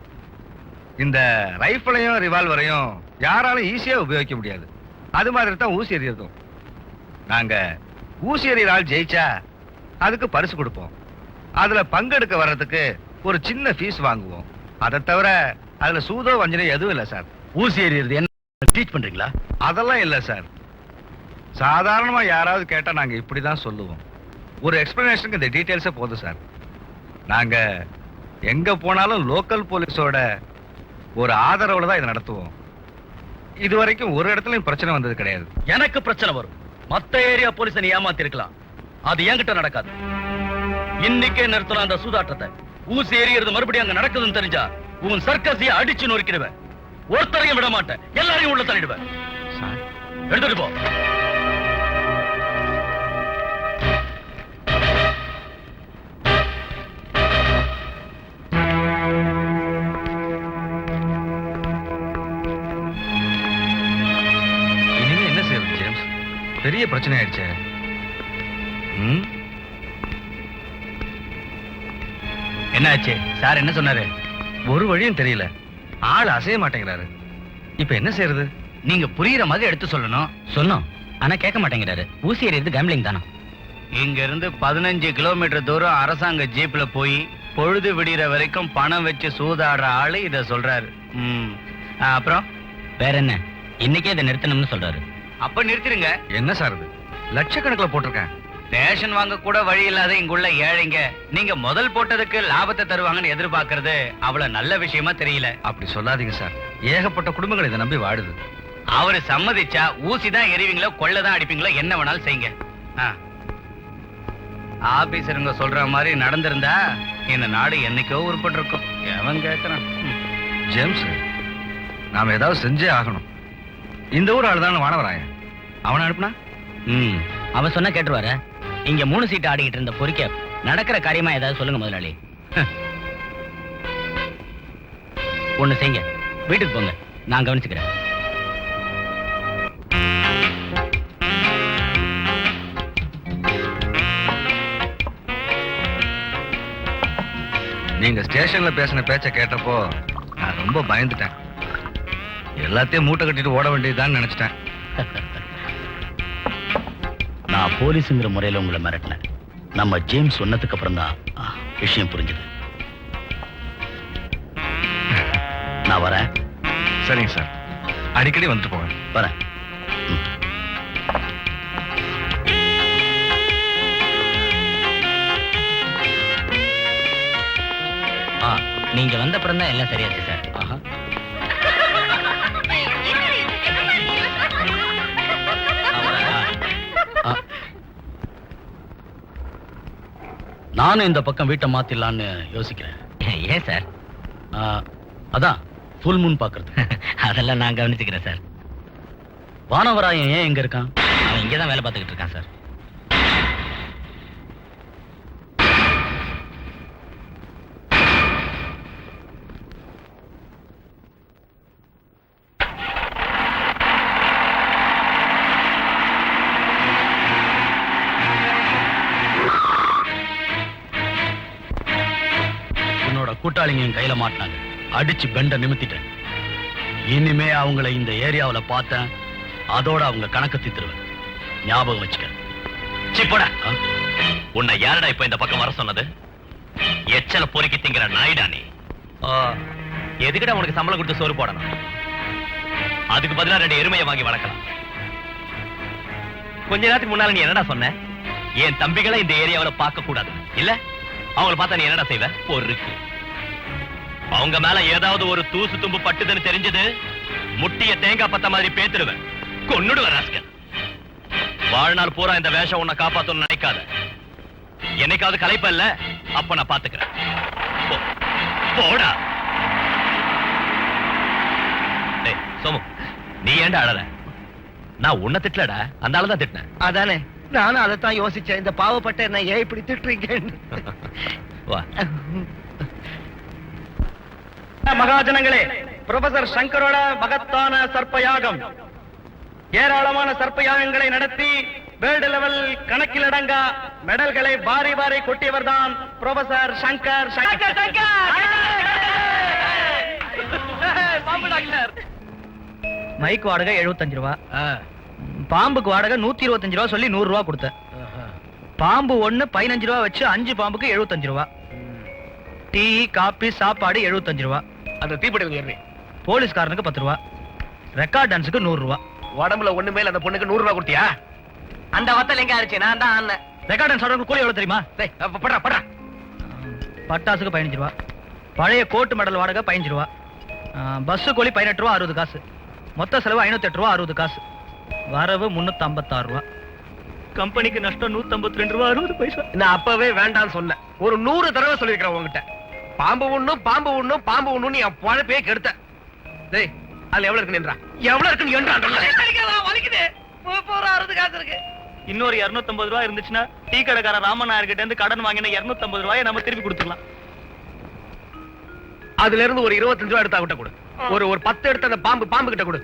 இந்த ரைஃபிளையும் ரிவால்வரையும் யாராலும் ஈஸியா உபயோகிக்க முடியாது. அது மாதிரி தான் ஊசி எறியறதும். நாங்க ஊசி எறிகிற ஆள் ஜெயிச்சா அதுக்கு பரிசு கொடுப்போம். அதுல பங்கெடுக்க வர்றதுக்கு ஒரு சின்ன ஃபீஸ் வாங்குவோம். அதை தவிர அதுல சூதோ வஞ்சனை எதுவும் இல்லை சார். ஊசி எறியறது என்ன டீச் பண்றீங்களா? அதெல்லாம் இல்லை சார். சாதாரணமா யாராவது கேட்டா நாங்க இப்படிதான் சொல்லுவோம். ஒரு எக்ஸ்பிளனேஷனுக்கு இந்த டீடைல்ஸே போதும் சார். நாங்க எங்க போனாலும் லோக்கல் போலீஸோட ஒரு ஆதரவுல தான் இதை நடத்துவோம். இது வரைக்கும் ஒரு இடத்துலயும் பிரச்சனை வந்தது கிடையாது. எனக்கு பிரச்சனை வரும். மத்த ஏரியா போலீஸை நீ ஏமாத்தி இருக்கலாம். அது என்கிட்ட நடக்காது. இன்னைக்கே நிறுத்தலாம் அந்த சூதாட்டத்தை. ஊசி எறிகிறது மறுபடியும் அங்க நடக்குதுன்னு தெரிஞ்சா உன் சர்க்கஸைய அடிச்சு நொறுக்கிடுவேன். ஒருத்தரையும் விட மாட்டேன். எல்லாரையும் உள்ள தள்ளிடுவேன். சார் எடுத்துட்டு போ. இனிமே என்ன செய்யறது ஜேம்ஸ்? பெரிய பிரச்சனை ஆயிடுச்சே. என்னாச்சு? சார் என்ன சொன்னாரு? ஒரு வழியும் தெரியல. ஆள் அசைய மாட்டேங்கிறாரு. இப்ப என்ன செய்யறது? நீங்க புரியுற மாதிரி எடுத்து சொல்லணும். சொன்னோம், ஆனா கேட்க மாட்டேங்கிறாரு. ஊசி எறியறது கேம்பிளிங் தானா? இங்க இருந்து 15 கிலோமீட்டர் தூரம் அரசாங்க ஜீப்ல போய் பொழுது விடிற வரைக்கும் பணம் வச்சு சூதாடுற ஆளு இத சொல்றாரு. அப்புறம் வேற என்ன? இன்னைக்கே இதை நிறுத்தணும்னு சொல்றாரு. அப்ப நிறுத்திடுங்க. என்ன சார் இது? லட்சக்கணக்கில் போட்டிருக்கேன். ரேஷன் வாங்க கூட வழி இல்லாத இங்குள்ள ஏழைங்க நீங்க முதல் போட்டதுக்கு லாபத்தை தருவாங்கன்னு எதிர்பார்க்கறது அவ்வளவு நல்ல விஷயமா தெரியல. அப்படி சொல்லாதீங்க சார். ஏகப்பட்ட குடும்பங்கள் இதை நம்பி வாடுது. அவரு சம்மதிச்சா ஊசி தான் எறிவீங்களோ கொள்ளதான் அடிப்பீங்களோ என்ன வேணாலும் செய்யுங்க. ஆபீசருங்க சொல்ற மாதிரி நடந்திருந்தா இந்த நாடு என்னைக்கோ உருப்பட்டு இருக்கும். எவன் கேட்கறான்? ஜேம்ஸ், நாம ஏதாவது செஞ்சே ஆகணும். இந்த ஊர் ஆளுதான வானவராயன். அவனை அனுப்புனா அவன் சொன்னா கேட்டுருவாரு. இங்க 3 சீட் ஆடிக்கிட்டு இருந்த பொறிக்க நடக்கிற காரியமா ஏதாவது சொல்லுங்க முதலாளி. ஒண்ணு செய்யுங்க, வீட்டுக்கு போங்க, நான் கவனிச்சுக்கிறேன். நீங்க ஸ்டேஷன்ல பேசின பேச்ச கேட்டப்போ நான் ரொம்ப பயந்துட்டேன். எல்லாத்தையும் மூட்டை கட்டிட்டு ஓட வேண்டியதுதான் நினைச்சிட்டேன். நான் போலீஸுங்கிற முறையில உங்களை மிரட்டினேன். நம்ம ஜேம்ஸ் சொன்னதுக்கு அப்புறம் தான் விஷயம் புரிஞ்சுது. நான் வரேன். சரிங்க சார், அடிக்கடி வந்துட்டு போவேன். வரேன். நீங்க வந்த அப்புறம் தான் எல்லாம் சரியாச்சு சார். நானும் இந்த பக்கம் வீட்டை மாத்திடலான்னு யோசிக்கிறேன். ஏன் சார்? அதான் ஃபுல் மூன் பாக்குறது. அதெல்லாம் நான் கவனிச்சுக்கிறேன் சார். வானவராயன் ஏன் எங்க இருக்கான்? அவன் இங்கதான் வேலை பார்த்துக்கிட்டு இருக்கான் சார். கூட்டாளிங்க என் கையில மாட்டினாங்க. அடிச்சு பெண்ட நிமித்திட்டேன். இனிமே அவங்கள இந்த ஏரியாவுல பார்த்தேன், அதோட அவங்க கணக்கு தீத்துருவேன். ஞாபகம் வச்சுக்க. சிப்போடா, உன்னை யாரடா இப்ப இந்த பக்கம் வர சொன்னது? எச்சல பொறுக்கி திங்கிற நாயிடா நீ. எதுக்குடா உனக்கு சம்பளம் கொடுத்து சோறு போடணும்? அதுக்கு பதிலா 2 எருமையை வாங்கி வளர்க்கலாம். கொஞ்ச நேரத்துக்கு முன்னால நீ என்னடா சொன்ன? என் தம்பிகளை இந்த ஏரியாவில பார்க்க கூடாது இல்ல? அவங்கள பார்த்தா நீ என்னடா செய்வ? பொறுக்கு. அவங்க மேல ஏதாவது ஒரு தூசு தும்பு பட்டுதுன்னு தெரிஞ்சது, முட்டிய தேங்காய் பத்த மாதிரி பேத்துடுவேன், கொன்னுடுவேன் ராஸ்கல். வாழ்நாள் பூரா இந்த வேஷம் உன்னை காப்பாத்தணும்னு நினைக்காத. என்னைக்காவது கலைப்ப இல்ல, அப்ப நான் பாத்துக்கிறேன். போடா. டேய் சோமு, நீ ஏன்டா அழற? நான் உன்னை திட்டலடா, அந்த ஆளு தான் திட்டினேன். அதானே நானும் அதைத்தான் யோசிச்சேன். இந்த பாவப்பட்ட என்ன ஏன் இப்படி திட்டுறீங்கன்னு. வா. மகாஜனங்களே, ப்ரொஃபசர் சங்கரோட மகத்தான சர்ப்பயாகம், ஏராளமான சர்ப்பயாகங்களை நடத்தி வேர்ல்டு லெவல் கணக்கிலடங்கா மெடல்களை வாரி வாரி கொட்டியவர் தான் ப்ரொஃபசர் சங்கர். மைக் வாடகை 75 ரூபா, பாம்புக்கு வாடகை 125 ரூபா சொல்லி 100 ரூபா கொடுத்தேன். பாம்பு 1 15 ரூபா வச்சு 5 பாம்புக்கு 75 ரூபா. டீ காபி சாப்பாடு 75 ரூபா. அந்த தீப்பெட்டி போலீஸ்காரனுக்கு 10 ரூபா. ரெக்கார்ட் டான்ஸுக்கு 100 ரூபா. உடம்புல ஒண்ணு மேல அந்த பொண்ணுக்கு 100 ரூபாய் கொடுத்தியா? அந்த வத்தல் எங்க ஆச்சு? நான் தான் ஆனேன். ரெக்கார்ட் டான்ஸ் ஆடுறதுக்கு கூலி எவ்வளவு தெரியுமா? படா படா. பட்டாசுக்கு 15 ரூபா. பழைய கோட்டு மெடல் வாடகை 15 ரூபா. பஸ் கூலி 18 ரூபா 60 காசு. மொத்த செலவு 508 ரூபா 60 காசு. வரவு 356 ரூபா. கம்பெனிக்கு நஷ்டம் 152 ரூபா 60 பைசா. நான் அப்பவே வேண்டாம்னு சொன்னேன். ஒரு 100 தடவை சொல்லிருக்கிறேன் உங்ககிட்ட. பாம்பு ஒண்ணும் என் பழப்பே கெடுத்த. டேய், அதுல எவ்வளவு இருக்கு நின்றா? எவ்வளவு இருக்குன்னு என்றான்றல. வலிக்குது. போற 60 காசு இருக்கு. இன்னொரு 250 ரூபா இருந்துச்சுன்னா டீ கடைக்கார ராமநாயர் கிட்ட இருந்து கடன் வாங்கின 250 ரூபாயை நம்ம திருப்பி கொடுத்துடலாம். அதுல இருந்து ஒரு 25 ரூபா எடுத்தா விட்ட கொடு. ஒரு 10 எடுத்து அந்த பாம்பு கிட்ட கொடு.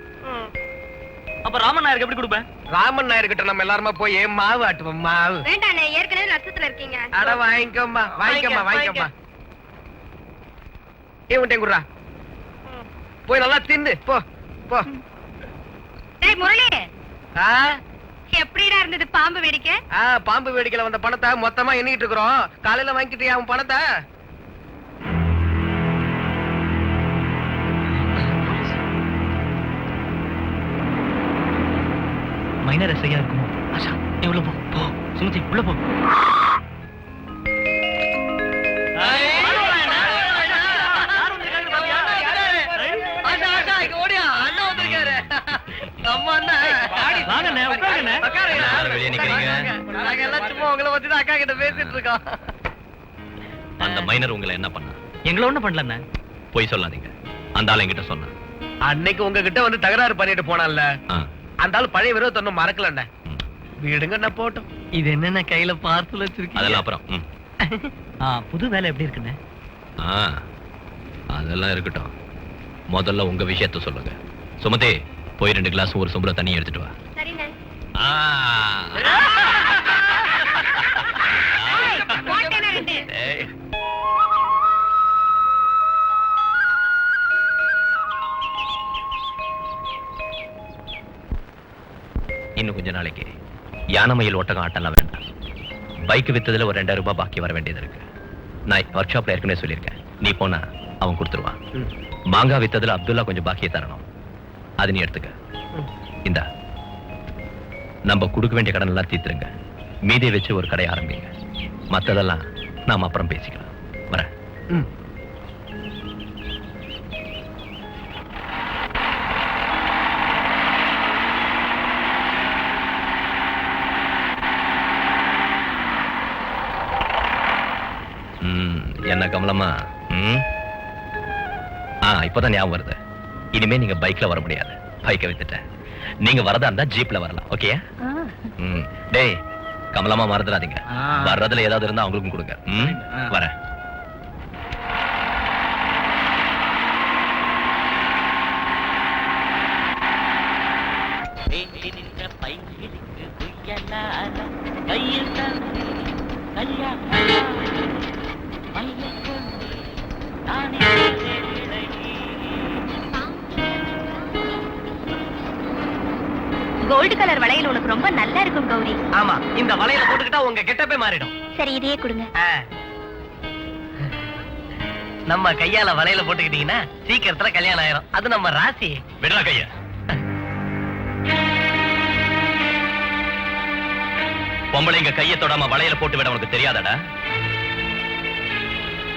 அப்ப ராமன் நாயருக்கு எப்படி கொடுப்பேன்? ராமன் நாயர் கிட்ட நம்ம எல்லாருமா போய் மாவு ஆட்டுவோம். மாவு வேண்டாண்ணே, ஏற்கனவே நஷ்டத்துல இருக்கீங்க. அட வாங்கிக்கம்மா. உன்ட்டே குடுறா. போய் நல்லா தின்னு போ போ. டேய் முரளி, ஆ எப்படிடா இருந்தது பாம்பு வேடிக்கை? பாம்பு வேடிக்கையில வந்த பணத்தை மொத்தமா எண்ணிட்டு இருக்கிறோம். காலையில வாங்கிட்டியா அவன் பணத்தை? மைனர் எஸ்ஐயா இருக்குமோ? ஆஷா, நீ உள்ள போ. போ சுமதி, உள்ள போ. அந்த மைனர் உங்களை என்ன பண்ண? எங்களை ஒண்ணு பண்ணல. போய் சொல்லாதீங்க. அந்த ஆள் என்கிட்ட சொன்ன. அன்னைக்கு உங்ககிட்ட வந்து தகராறு பண்ணிட்டு போனான்ல, அந்த ஆள் பழைய விரோதத்தை ஒன்னும் மறக்கலண்ண. வீடுங்க என்ன போட்டோம். இது என்னென்ன கையில பார்சல் வச்சிருக்கீங்க? அதெல்லாம் அப்புறம். புது வேலை எப்படி இருக்குன்னு? அதெல்லாம் இருக்கட்டும். முதல்ல உங்க விஷயத்த சொல்லுங்க. சுமதி, போய் 2 கிளாஸ் ஒரு சொம்புல தண்ணி எடுத்துட்டு வா. சரிண்ணே. இன்னும் கொஞ்ச நாளைக்கு யானை மயில் ஒட்டகம் ஆட்டெல்லாம் வேண்டாம். பைக் வித்ததுல ஒரு 2000 ரூபாய் பாக்கி வர வேண்டியது இருக்கு. நான் ஒர்க் ஷாப்ல ஏற்கனவே சொல்லியிருக்கேன். நீ போனா அவன் கொடுத்துருவான். மாங்காய் வித்ததுல அப்துல்லா கொஞ்சம் பாக்கியை தரணும். அது நீ எடுத்துக்க. இந்தா, நம்ம கொடுக்க வேண்டிய கடன் எல்லாம் தீர்த்துருங்க. மீதியை வச்சு ஒரு கடை ஆரம்பிங்க. மத்ததெல்லாம் நாம அப்புறம் பேசிக்கலாம். வரேன். என்ன கமலம்மா? இப்பதான் ஞாபகம் வருது. இனிமே நீங்க பைக்ல வர முடியாது. பைக்கை வித்துட்டேன். நீங்க வரதா இருந்தா ஜீப்ல வரலாம். ஓகே? டேய் கமலம்மா, மறந்துடாதீங்க. வர்றதுல ஏதாவது இருந்தா அவங்களுக்கும் கொடுங்க. வரேன். கோல்டு கலர் வளையல் உனக்கு ரொம்ப நல்லா இருக்கும் கௌரி. ஆமா, இந்த வளையல போட்டுக்கிட்டா உங்க கெட்டப்பே மாறிடும். சரி, இதையே கொடுங்க. நம்ம கையால வலையில போட்டுக்கிட்டீங்கன்னா சீக்கிரத்துல கல்யாணம் ஆயிரும். அது நம்ம ராசி. விடுறா கைய. பொம்பளைங்க கையை தொடாம வலையில போட்டு விட உனக்கு தெரியாதாடா?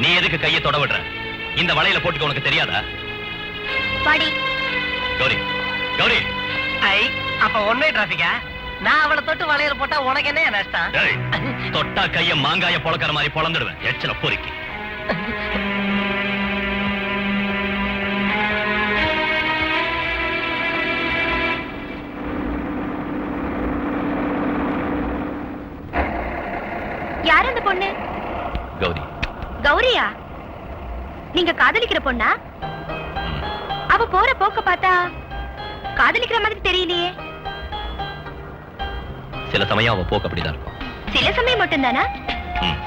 நீ எதுக்கு கையை தொட விடுற? இந்த வலையில போட்டுக்க உனக்கு தெரியாதா? பாடி கௌரி, கௌரி. ஐ, அப்ப ஒன்னே டிராபிக்கா? நான் அவளை தொட்டு வலையில போட்டா உனக்கு என்ன நஷ்டம்? ஏய், தொட்டா கைய மாங்காய பொளக்கிற மாதிரி பொளந்துடுவேன். எச்சல பொறுக்கி. யார் அந்த பொண்ணு? கௌரி. கௌரியா? நீங்க காதலிக்கிற பொண்ணா? அவ போற போக்க பார்த்தா காதலிக்கிற மாதிரி தெரியலையே. சில சமயம் அவ போக்கு அப்படிதான் இருக்கும். சில சமயம் மட்டும்தானா? ம்.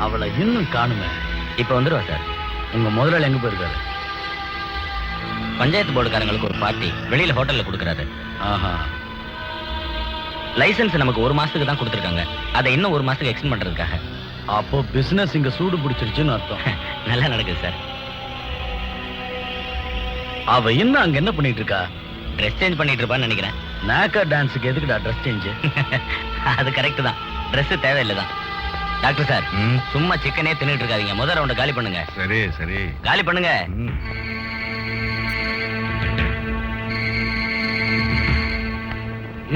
அவளை இன்னும் காணுமே. இப்ப வந்துருவா சார். உங்க முதலாளி எங்க போயிருக்காரு? பஞ்சாயத்து போர்டுக்காரங்களுக்கு ஒரு பார்ட்டி வெளியில ஹோட்டல்ல கொடுக்கறாரு. ஆஹா. லைசன்ஸ் நமக்கு 1 மாசத்துக்கு தான் கொடுத்துருக்காங்க. அதை இன்னும் 1 மாசத்துக்கு எக்ஸ்டெண்ட் பண்றதுக்காக. அப்போ பிசினஸ் இங்க சூடு பிடிச்சிருச்சுன்னு அர்த்தம். நல்லா நடக்குது சார். அவ இன்னும் அங்க என்ன பண்ணிட்டு இருக்கா? ட்ரெஸ் சேஞ்ச் பண்ணிட்டு இருப்பான்னு நினைக்கிறேன். நாக்கா டான்ஸுக்கு எதுக்குடா ட்ரெஸ் சேஞ்ச்? அது கரெக்ட் தான். ட்ரெஸ் தேவையில்லை தான். டாக்டர் சார், சும்மா சிக்கனே தின்னுட்டு இருக்காதீங்க. முதல் ரவுண்ட காலி பண்ணுங்க. சரி சரி, காலி பண்ணுங்க.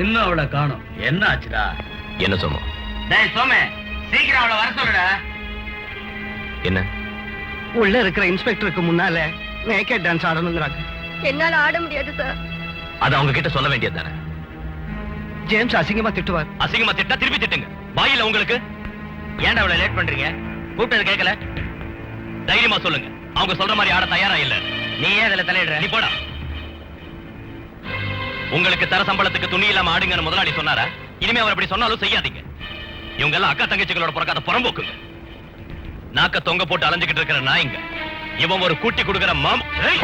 இன்னும் அவளை காணோம். என்ன ஆச்சுடா? என்ன சோமு? டேய் சோமே, சீக்கிரம் அவளை வர சொல்லுடா. என்ன? உள்ள இருக்கிற இன்ஸ்பெக்டருக்கு முன்னால நேக்கட் டான்ஸ் ஆடணுங்கிறாங்க. என்னால ஆட முடியாது சார். அது அவங்க கிட்ட சொல்ல வேண்டியது தானே. ஜேம்ஸ் அசிங்கமா திட்டுவார். அசிங்கமா திட்டா திருப்பி திட்டுங்க. வாயில உங்களுக்கு. ஏன்டா அவளை லேட் பண்றீங்க? கூப்பிட்டது கேட்கல? தைரியமா சொல்லுங்க. அவங்க சொல்ற மாதிரி ஆட தயாரா இல்ல. நீ ஏன் அதுல தலையிடுற? நீ போடா. உங்களுக்கு தர சம்பளத்துக்கு துணி இல்லாம ஆடுங்கன்னு முதலாளி சொன்னாரா? இனிமே அவர் அப்படி சொன்னாலும் செய்யாதீங்க. இவங்க எல்லாம் அக்கா தங்கச்சிகளோட பிறக்காத புறம்போக்குங்க. நாக்க தொங்க போட்டு அலைஞ்சுக்கிட்டு இருக்கிற நாய்ங்க. இவன் ஒரு கூட்டி கொடுக்கிற மாம். ஏய்!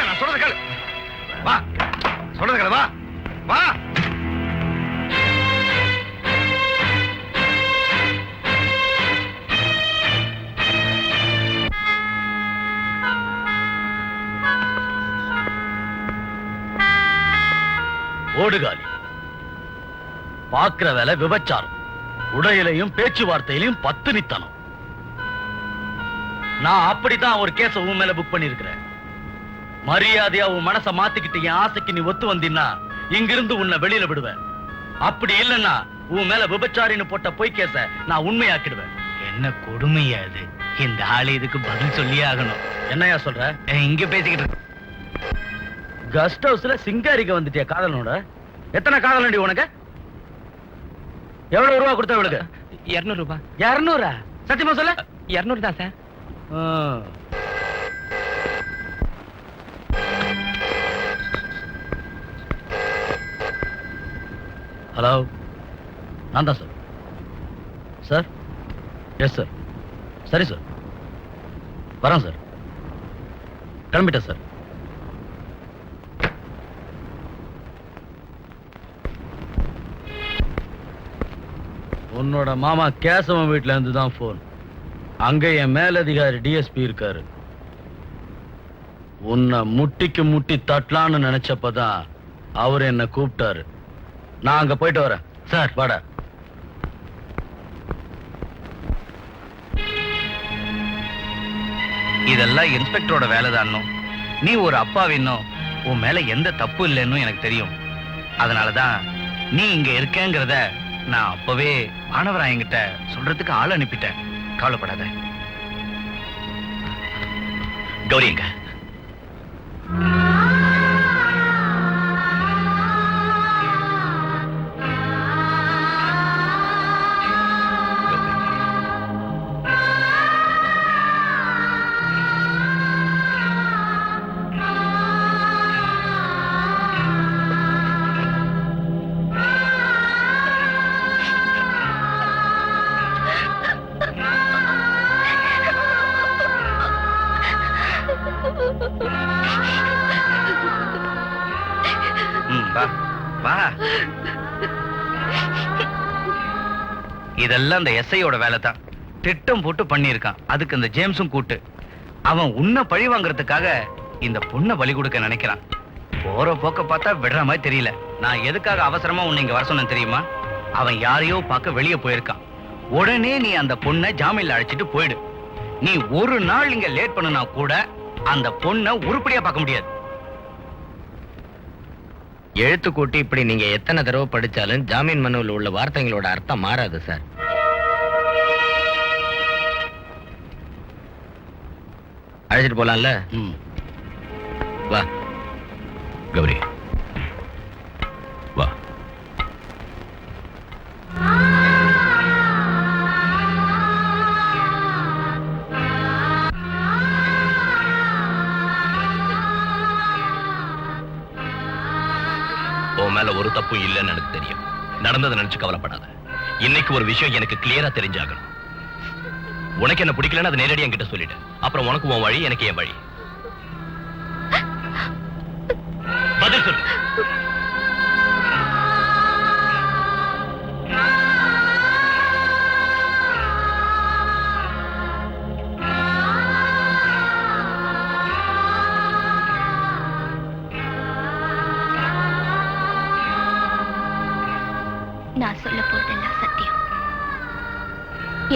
நான் சொல்றது கேளு. வா, சொல்றது கேளு. வா வா. ஓடுகாலி பாக்குற வேலை விபச்சாரம். உடையிலையும் பேச்சுவார்த்தையிலையும் பத்தினித்தனம். நான் அப்படித்தான் ஒரு கேஸ உன் மேல புக் பண்ணிருக்கிறேன். மரியாதையா உன் மனச மாத்திக்கிட்டு என் ஆசைக்கு நீ ஒத்து வந்தீன்னா இங்கிருந்து உன்னை வெளியில விடுவேன். அப்படி இல்லைன்னா உன் மேல விபச்சாரின்னு போட்ட பொய் கேஸ நான் உண்மையாக்கிடுவேன். என்ன கொடுமையா இது? இந்த ஆளு இதுக்கு பதில் சொல்லியே ஆகணும். என்னையா சொல்ற? இங்க பேசிக்கிட்டு இருக்க. கெஸ்ட் ஹவுஸ்ல சிங்காரிக்க வந்துட்டியா காதலனோட? எத்தனை காதலண்டி உனக்கு? எவ்வளவு ரூபா கொடுத்த இவளுக்கு? 200 ரூபாய். 200? சத்தியமா சொல்ல? 200 தான் சார். ஹலோ, நான் தான் சார். சார்? Yes sir. சரி சார், வரேன் சார். கிளம்பிட்டேன் சார். உன்னோட மாமா கேசவன் வீட்ல இருந்து தான் போன். அங்க என் மேலதிகாரி டிஎஸ்பி இருக்காரு. உன்னை முட்டிக்கு முட்டி தட்டலான்னு நினைச்சப்பதான் அவர் என்ன கூப்பிட்டாரு. நான் அங்க போயிட்டு வரேன். சார் வாடா. இதெல்லாம் இன்ஸ்பெக்டரோட வேலைதானோ. நீ ஒரு அப்பாவின்னோ உன் மேல எந்த தப்பு இல்லைன்னு எனக்கு தெரியும். அதனாலதான் நீ இங்க இருக்கேங்கிறத நான் அப்பவே மாணவராயங்கிட்ட சொல்றதுக்கு ஆள் அனுப்பிட்டேன். கவலைப்படாத. கௌரிங்க வா வா. இதெல்லாம் அந்த எஸ்ஐயோட வேலை தான். திட்டம் போட்டு பண்ணியிருக்கான். அதுக்கு இந்த ஜேம்ஸும் கூட்டு. அவன் உன்னை பழி வாங்குறதுக்காக இந்த பொண்ணை பலி கொடுக்க நினைக்கிறான். போற போக்க பார்த்தா விடுற மாதிரி தெரியல. நான் எதுக்காக அவசரமா உன்னை இங்க வர சொன்னேன் தெரியுமா? அவன் யாரையோ பார்க்க வெளியே போயிருக்கான். உடனே நீ அந்த பொண்ணை ஜாமீன்ல அழைச்சிட்டு போயிடு. நீ ஒரு நாள் இங்க லேட் பண்ணுனா கூட அந்த பொண்ணை உருப்படியா பார்க்க முடியாது. எழுத்து கூட்டி இப்படி நீங்க எத்தனை தடவை படிச்சாலும் ஜாமீன் மனுவில் உள்ள வார்த்தைகளோட அர்த்தம் மாறாது சார். அழைச்சிட்டு போலாம்ல? வா கௌரி வா. உன் மேல ஒரு தப்பும் இல்லைன்னு எனக்கு தெரியும். நடந்ததை நினைச்சு கவலைப்படாத. இன்னைக்கு ஒரு விஷயம் எனக்கு கிளியரா தெரிஞ்சாகணும். உனக்கு என்ன பிடிக்கலன்னு அதை நேரடியா என்கிட்ட சொல்லிட்டு, அப்புறம் உனக்கு உன் வழி, எனக்கு என் வழி. பதில் சொல்லு. நான் சொல்ல போறதெல்லாம் சத்தியம்.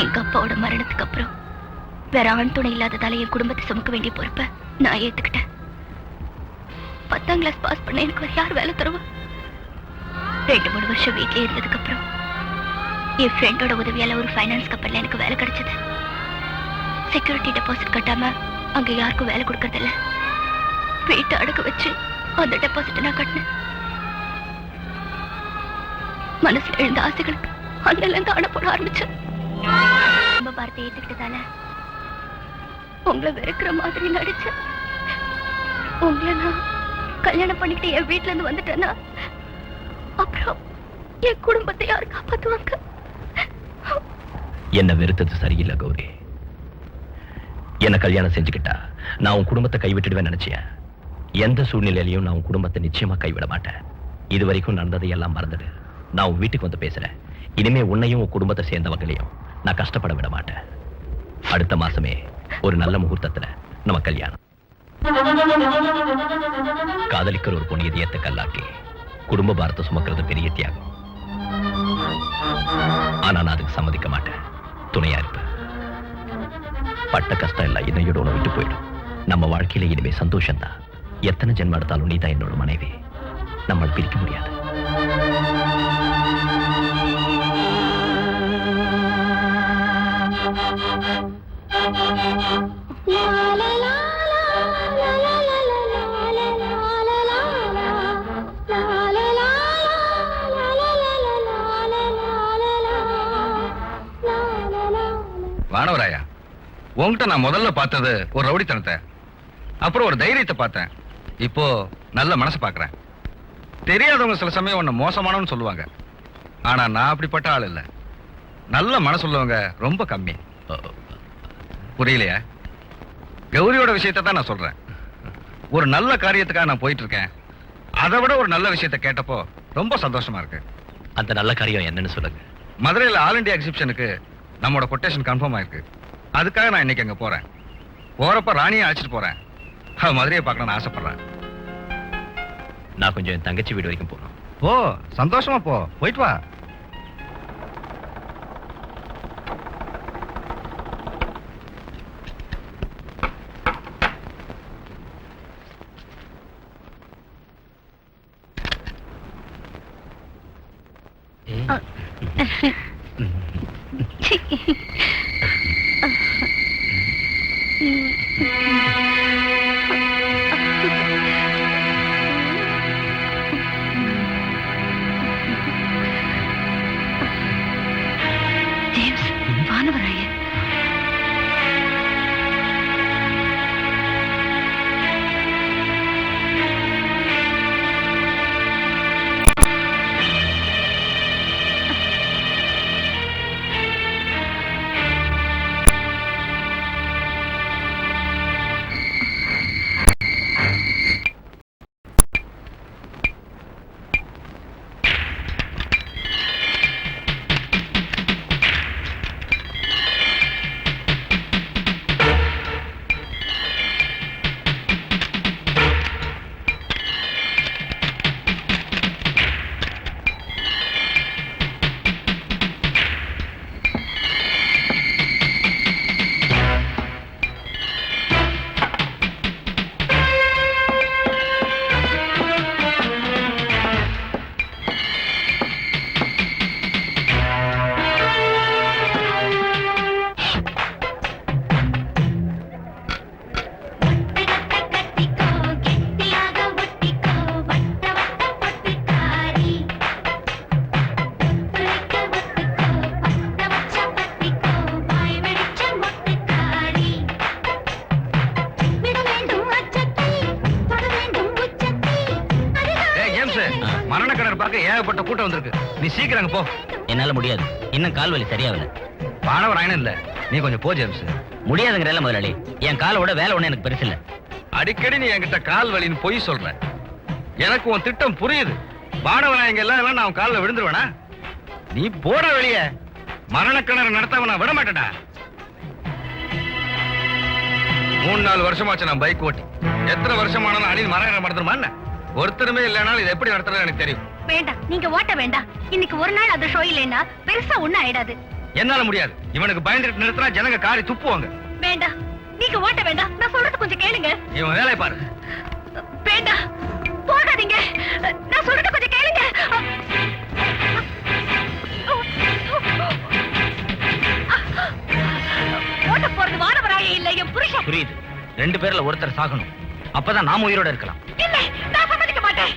எங்க அப்பாவோட மரணத்துக்கு அப்புறம் வேற ஆண் துணை இல்லாததால என் குடும்பத்தை சுமக்க வேண்டிய பொறுப்பை நான் ஏத்துக்கிட்டேன். 10ஆம் கிளாஸ் பாஸ் பண்ண எனக்கு வேற யார் வேலை தருவா? 2-3 வருஷம் வீட்லயே இருந்ததுக்கு அப்புறம் என் ஃப்ரெண்டோட உதவியால ஒரு ஃபைனான்ஸ் கம்பெனில எனக்கு வேலை கிடைச்சது. செக்யூரிட்டி டெபாசிட் கட்டாம அங்க யாருக்கும் வேலை கொடுக்கறதில்ல. வீட்டை அடக்க வச்சு அந்த டெபாசிட்டை நான் கட்டினேன். மனசுல எழுந்த ஆசைகள் அண்ணல இருந்து அணை போட ஆரம்பிச்சேன். ரொம்ப பார்த்து ஏத்துக்கிட்டதால உங்களை வெறுக்கிற மாதிரி நடிச்சேன். உங்களை நான் கல்யாணம் பண்ணிக்கிட்டு என் வீட்டுல இருந்து வந்துட்டேன்னா அப்புறம் என் குடும்பத்தை யாரு காப்பாத்துவாங்க? என்ன வெறுத்தது சரியில்லை கௌரி. என்ன கல்யாணம் செஞ்சுக்கிட்டா நான் உன் குடும்பத்தை கைவிட்டுடுவேன் நினைச்சேன். எந்த சூழ்நிலையிலையும் நான் உன் குடும்பத்தை நிச்சயமா கைவிட மாட்டேன். இது வரைக்கும் நடந்ததை எல்லாம் மறந்துடு. நான் உன் வீட்டுக்கு வந்து பேசுறேன். இனிமே உன்னையும் உன் குடும்பத்தை சேர்ந்தவங்களையும் நான் கஷ்டப்பட விட மாட்டேன். அடுத்த மாசமே ஒரு நல்ல முகூர்த்தத்துல நம்ம கல்யாணம். காதலிக்கிற ஒரு பொண்ணு இதயத்தை கல்லாக்கி குடும்ப பாரத்தை சுமக்கிறது பெரிய தியாகம். ஆனா நான் அதுக்கு சம்மதிக்க மாட்டேன். துணையா இருப்பேன். பட்ட கஷ்டம் எல்லாம் என்னையோட உன விட்டு போயிடும். நம்ம வாழ்க்கையில இனிமே சந்தோஷம்தான். எத்தனை ஜென்மம் எடுத்தாலும் நீதான் என்னோட மனைவி. நம்மளை பிரிக்க முடியாது. வானவராயா, உன்கிட்ட நான் முதல்ல பார்த்தது ஒரு ரவுடித்தனத்தை, அப்புறம் ஒரு தைரியத்தை பார்த்தேன். இப்போ நல்ல மனசு பார்க்கறேன். தெரியாதவங்க சில சமயம் உன்னை மோசமானவன்னு சொல்லுவாங்க. ஆனா நான் அப்படிப்பட்ட ஆள் இல்ல. நல்ல மனசுள்ளவங்க ரொம்ப கம்மி. புரியலையா? கௌரியோட விஷயத்தை தான் நான் சொல்றேன். ஒரு நல்ல காரியத்துக்காக நான் போயிட்டு இருக்கேன். அதை விட ஒரு நல்ல விஷயத்தை கேட்டப்போ ரொம்ப சந்தோஷமா இருக்கு. அந்த நல்ல காரியம் என்னன்னு சொல்லுங்க. மதுரையில் ஆல் இண்டியா எக்ஸிபிஷனுக்கு நம்மளோட கொட்டேஷன் கன்ஃபார்ம் ஆயிருக்கு. அதுக்காக நான் இன்னைக்கு அங்க போறேன். போறப்ப ராணியை அழைச்சிட்டு போறேன். அவ மதுரையை பார்க்கணும்னு ஆசைப்படுறேன். நான் கொஞ்சம் என் தங்கச்சி வீடு வரைக்கும் போகணும். போ, சந்தோஷமா போ, போயிட்டு வா. ஜேம்ஸ், வானவராயன். மரணக்கடர் பார்க்க ஏகப்பட்ட கூட்டம் வந்திருக்கு. நீ சீக்கிரம் போ. என்னால முடியாது, இன்னும் கால் வலி சரியாகல. வானவராயன் இல்ல, நீ கொஞ்சம் போ ஜேம்ஸ். முடியாதுங்கிறல்ல முதலாளி, என் காலோட வேலை ஒண்ணு எனக்கு பெருசு இல்ல. அடிக்கடி நீ என்கிட்ட கால் வலின்னு பொய் சொல்ற. எனக்கு உன் திட்டம் புரியுது. வானவராயங்க எல்லாம் நான் காலில் விழுந்துருவேனா? நீ போட வெளிய. மரணக்கிணறு நடத்தவ நான் விட மாட்டேடா. 3-4 வருஷமாச்சு நான் பைக் ஓட்டி. எத்தனை வருஷமானாலும் அணில் மரம் மறந்துருமா? ஒருத்தருமே இல்லைனாலும் இது எப்படி நடத்துறது எனக்கு தெரியும். வேண்டாம், நீங்க ஓட்ட வேண்டாம். இன்னைக்கு ஒரு நாள் அந்த ஷோ இல்லைன்னா பெருசா ஒண்ணும் ஆயிடாது. என்னால முடியாது. இவனுக்கு பயந்துட்டு நிறுத்தினா ஜனங்க காரி துப்புவாங்க. வேண்டாம், நீங்க ஓட்ட வேண்டாம். நான் சொல்றது கொஞ்சம் கேளுங்க. இவன் வேலையை பாரு. வேண்டாம், போகாதீங்க. நான் சொல்றது கொஞ்சம் கேளுங்க. ஓட்ட போறது வானவராயே இல்ல, என் புருஷன். புரியுது. 2 பேர்ல ஒருத்தர் சாகணும், அப்பதான் நாம உயிரோட இருக்கலாம். இல்லை, நான் சம்மதிக்க மாட்டேன்.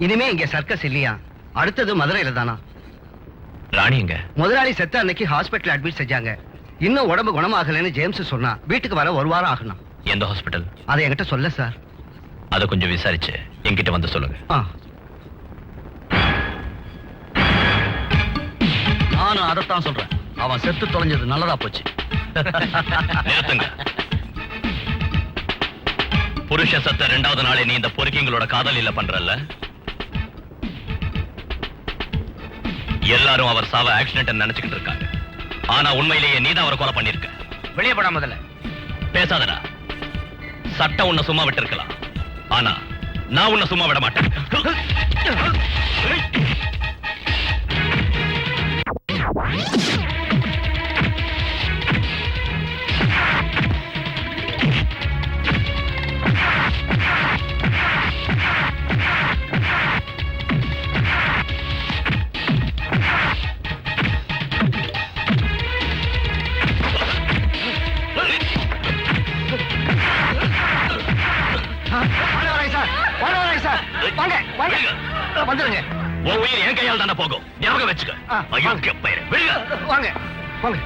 இனிமே இங்க சர்க்கஸ் இல்லையா? அடுத்தது மதுரையில தானா? ராணி எங்க? முதலாளி செத்த அன்னைக்கு ஹாஸ்பிட்டல் அட்மிட் செஞ்சாங்க. இன்னும் உடம்பு குணமாகலன்னு ஜேம்ஸ் சொன்னா. வீட்டுக்கு வர 1 வாரம் ஆகணும். எந்த ஹாஸ்பிட்டல்? அதை என்கிட்ட சொல்ல சார். அத கொஞ்சம் விசாரிச்சு என்கிட்ட வந்து சொல்லுங்க. நானும் அதைத்தான் சொல்றேன். அவன் செத்து தொலைஞ்சது நல்லதா போச்சு. நிறுத்துங்க. புருஷ சத்த 2வது நாளே நீ இந்த பொறுக்கிங்களோட காதலில பண்றல்ல? எல்லாரும் அவர் சாவ ஆக்சிடென்ட் நினைச்சுக்கிட்டு இருக்காங்க. ஆனா உண்மையிலேயே நீதான் அவரை கொலை பண்ணிருக்க. வெளியே போடா முதல்ல. பேசாதடா. சட்டம் உன்னை சும்மா விட்டு இருக்கலாம். ஆனா நான் உன்னை சும்மா விட மாட்டேன். வந்துருங்க. உன் உயிர் என் கையால் தானே போகும். ஞாபகம் வச்சுக்க. அயோக்கிய பையன். வெளியே வாங்க வாங்க.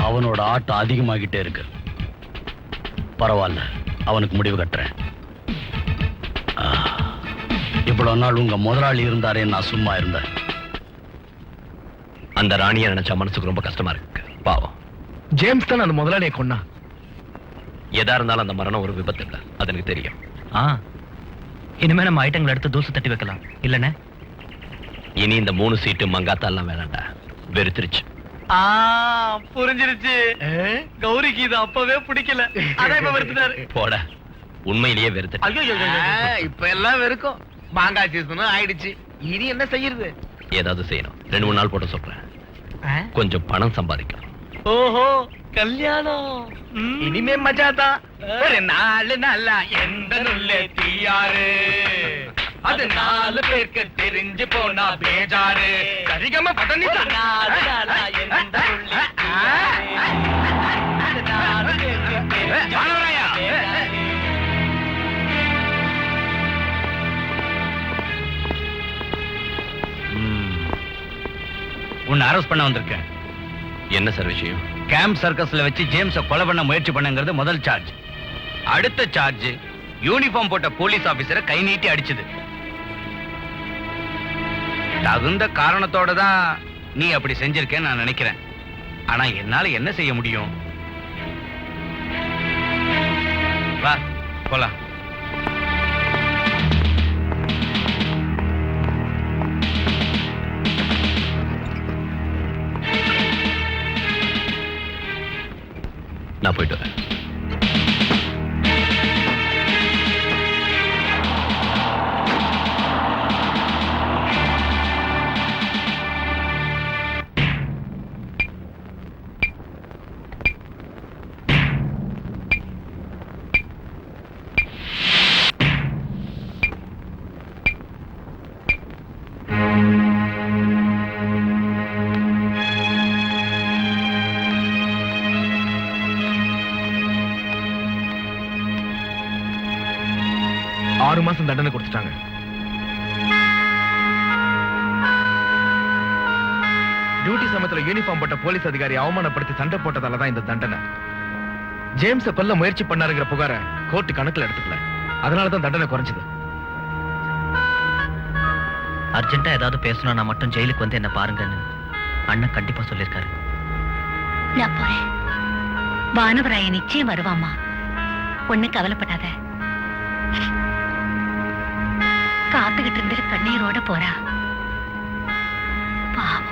அவனோட ஆட்டம் அதிகமாகிட்டே இருக்கு. பரவாயில்ல, அவனுக்கு முடிவு கட்டுறேன். இவ்வளவு நாள் உங்க முதலாளி இருந்தாரே, நான் சும்மா இருந்தேன். அந்த ராணியை நினைச்சா மனசுக்கு ரொம்ப கஷ்டமா இருக்கு. பாவம். ஜேம்ஸ் தான் அந்த முதலாளியை கொன்னா. எதா இருந்தாலும் அந்த மரணம் ஒரு விபத்து இல்ல, அது எனக்கு தெரியும். இனிமே நம்ம ஐட்டங்களை எடுத்து தூசு தட்டி வைக்கலாம் இல்லனே? இனி இந்த 3 சீட்டு மங்காத்தா எல்லாம் வேணாண்டா. வெறுத்துருச்சு. புரிஞ்சிருச்சு. கௌரிக்கு இது அப்பவே பிடிக்கல. அதான் இப்ப வெறுத்துட்டாரு. போட. உண்மையிலேயே வெறுத்துட்டு. இப்ப எல்லாம் வெறுக்கும். மாங்காய் சீசனும் ஆயிடுச்சு. இனி என்ன செய்யறது? ஏதாவது செய்யணும். 2-3 நாள் போட்டு சொல்றேன். கொஞ்சம் பணம் சம்பாதிக்கணும். ஓஹோ, கல்யாணம். இனிமே மஜாதான். ஒரு 4 நாளா எந்த நுள்ளே தீயாரு, அது 4 பேருக்கு தெரிஞ்சு போனா பேஜாரு. சரிகம பதனி உன்னை அரெஸ்ட் பண்ண வந்திருக்கேன். என்ன சார் விஷயம்? கேம்ப் சர்க்கஸ்ல வச்சு ஜேம்ஸ கொலை பண்ண முயற்சி பண்ணுங்கிறது முதல் சார்ஜ். அடுத்த சார்ஜ், யூனிஃபார்ம் போட்ட போலீஸ் ஆபீசரை கை நீட்டி அடிச்சது. தகுந்த காரணத்தோட தான் நீ அப்படி செஞ்சிருக்கேன்னு நான் நினைக்கிறேன். ஆனா என்னால என்ன செய்ய முடியும்? வா போலாம். நான் போயிட்டு வரேன். ஆறு மாசம் தண்டனை கொடுத்துட்டாங்க. டியூட்டி சமயத்துல யூனிஃபார்ம் போட்ட போலீஸ் அதிகாரி அவமானப்படுத்தி சண்டை போட்டதால தான் இந்த தண்டனை. ஜேம்ஸ கொல்ல முயற்சி பண்ணாருங்கிற புகார கோர்ட் கணக்குல எடுத்துக்கல. அதனாலதான் தண்டனை குறைஞ்சது. அர்ஜென்ட்டா ஏதாவது பேசணும்னா மட்டும் ஜெயிலுக்கு வந்து என்ன பாருங்கன்னு அண்ணன் கண்டிப்பா சொல்லிருக்காரு. நான் போறேன். வானவராய நிச்சயம் வருவாமா. ஒண்ணு கவலைப்படாத. காத்துக்கிட்டு இருந்து கண்ணீரோட போறா. பாவம்.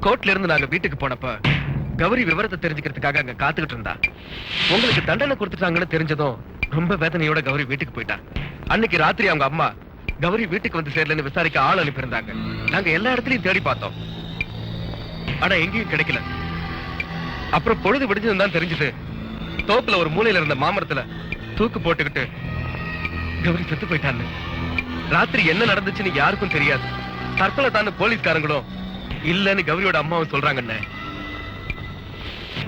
கோர்ட்ல இருந்து நாங்க வீட்டுக்கு போனப்ப கௌரி விவரத்தை தெரிஞ்சுக்கிறதுக்காக அங்க காத்துக்கிட்டு இருந்தா. உங்களுக்கு தண்டனை கொடுத்துட்டாங்கன்னு தெரிஞ்சதும் ரொம்ப வேதனையோட கௌரி வீட்டுக்கு போயிட்டா. அன்னைக்கு ராத்திரி அவங்க அம்மா கௌரி வீட்டுக்கு வந்து சேரலன்னு விசாரிக்க ஆள் அனுப்பியிருந்தாங்க. நாங்க எல்லா இடத்துலயும் தேடி பார்த்தோம், ஆனா எங்கேயும் கிடைக்கல. அப்புறம் பொழுது விடிஞ்சதுன்னு தான் தெரிஞ்சது, தோப்புல ஒரு மூலையில இருந்த மாமரத்துல தூக்கு போட்டுக்கிட்டு கௌரி செத்து போயிட்டான்னு. ராத்திரி என்ன நடந்துச்சுன்னு யாருக்கும் தெரியாது. தற்கொலை தான் போலீஸ்காரங்களும் இல்லன்னு கௌரியோட அம்மாவும் சொல்றாங்கன்னு.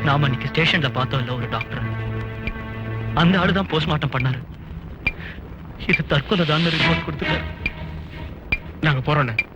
நாம இன்னைக்கு ஸ்டேஷன்ல பார்த்தோம் இல்ல ஒரு டாக்டர், அந்த ஆளுதான் போஸ்ட்மார்ட்டம் பண்ணாரு. இது தற்கொலை தான் ரிப்போர்ட் கொடுத்துட்டாரு. நாங்க போறோம்.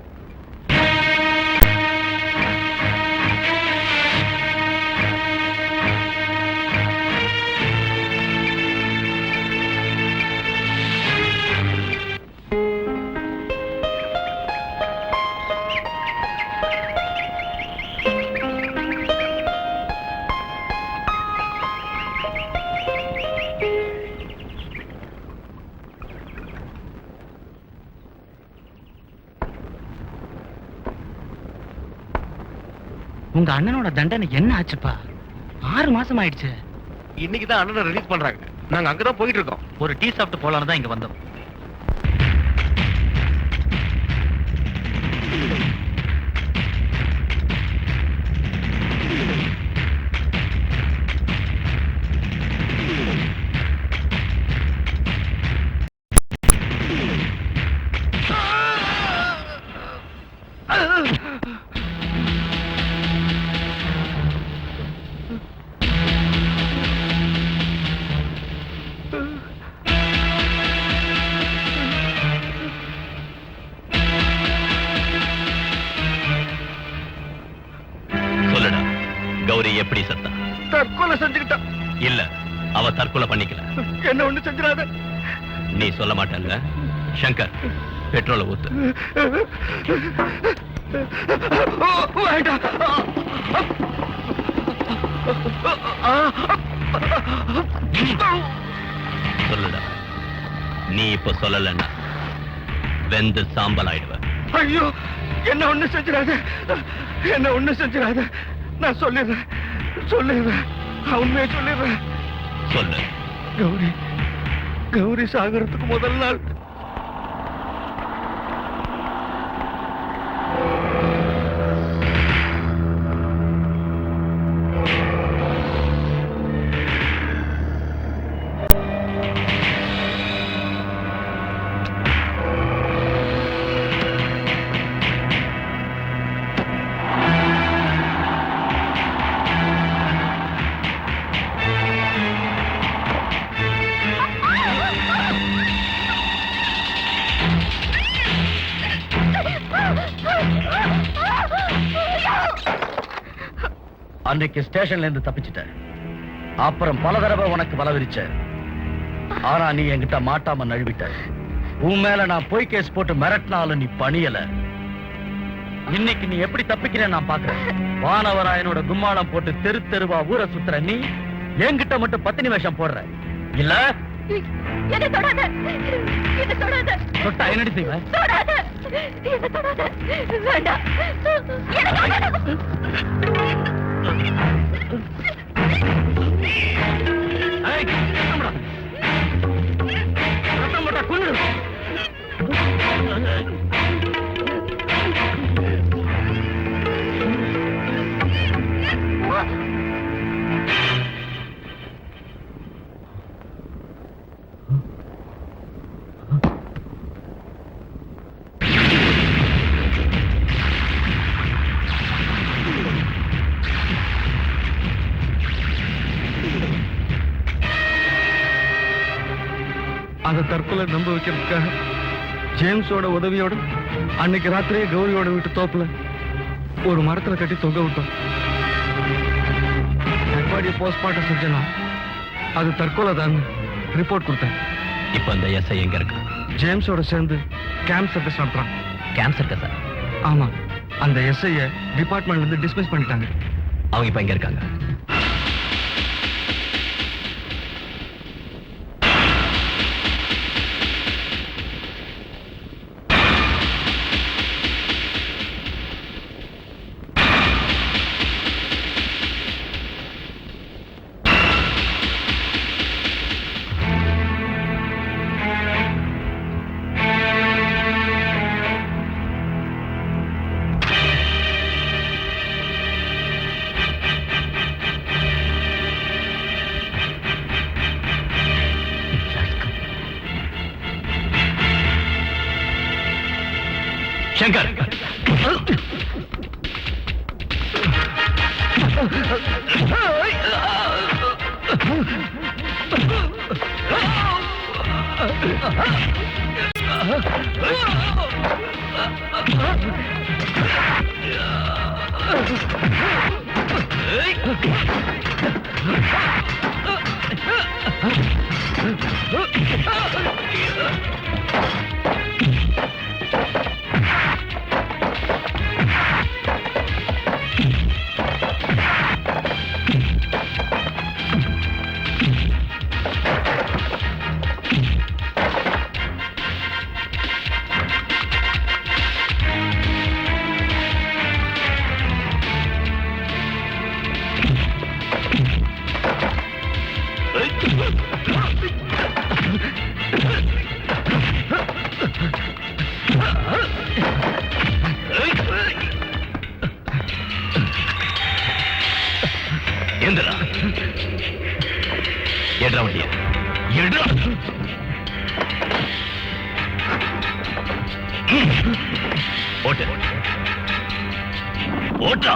உங்க அண்ணனோட தண்டனை என்ன ஆச்சுப்பா? 6 மாசம் ஆயிடுச்சு. இன்னைக்குதான் அண்ணனை ரிலீஸ் பண்றாங்க. நாங்க அங்கதான் போயிட்டு இருக்கோம். ஒரு டீ சாப்பிட்டு போலான்னு தான் இங்க வந்தோம். சொல்லுடா, கௌரி எப்படி செத்தா? தற்கொலை செஞ்சுக்கிட்டா. இல்ல, அவ தற்கொலை பண்ணிக்கல. என்ன ஒண்ணு செஞ்சிடாத. நீ சொல்ல மாட்டல்ல? சங்கர், பெட்ரோலை ஊத்து. வேண்டாம். சொல்லுடா, நீ இப்ப சொல்லலன்னா வெந்து சாம்பல் ஆயிடுவ. ஐயோ, என்ன ஒண்ணு செஞ்சிடாத, என்ன ஒண்ணு செஞ்சிடாத. நான் சொல்லிடுறேன், உண்மையை சொல்லிடுறேன். சொல்லு. கௌரி சாகரத்துக்கு முதல் நாள் அன்னைக்கு ஸ்டேஷன்ல இருந்து தப்பிச்சிட்ட. அப்புறம் பல தடவை உனக்கு பலவிரிச்ச. ஆனா நீ என்கிட்ட மாட்டாம நழுவிட்ட. உன் மேல நான் பொய் கேஸ் போட்டு மிரட்டினாலும் நீ பணியல. இன்னைக்கு நீ எப்படி தப்பிக்கிறேன் நான் பாக்குறேன். வானவராயனோட கும்மாளம் போட்டு தெரு தெருவா ஊரை சுத்துற நீ என்கிட்ட மட்டும் பத்தினி வேஷம் போடுற இல்ல? என்ன தொடாத, என்ன தொடாத. தொட்டா என்னடி செய்வ? தொடாத, என்ன தொடாத. வேண்டாம், ஏய், ரத்தம்டா. ரத்தம் போட்டா கொன்னுடு. அந்த தற்கொலை நம்ப வைக்கிறதுக்காக ஜேம்ஸோட உதவியோட அன்னைக்கு ராத்திரியே கௌரியோட வீட்டு தோப்புல ஒரு மரத்துல கட்டி தொங்க விட்டோம். பாடியை போஸ்ட்மார்ட்டம் செஞ்சனா அது தற்கொலை தான் ரிப்போர்ட் கொடுத்தேன். இப்ப அந்த எஸ்ஐ எங்க இருக்கு? ஜேம்ஸோட சேர்ந்து கேம்ப் சர்வீஸ் நடத்துறான். கேம்ப் இருக்கா சார்? ஆமா, அந்த எஸ்ஐய டிபார்ட்மெண்ட்ல இருந்து டிஸ்மிஸ் பண்ணிட்டாங்க. அவங்க இப்ப எங்க இருக்காங்க? சங்கர் எந்திரா எடுறா வண்டிய எடுறா ஓட்டு ஓட்டா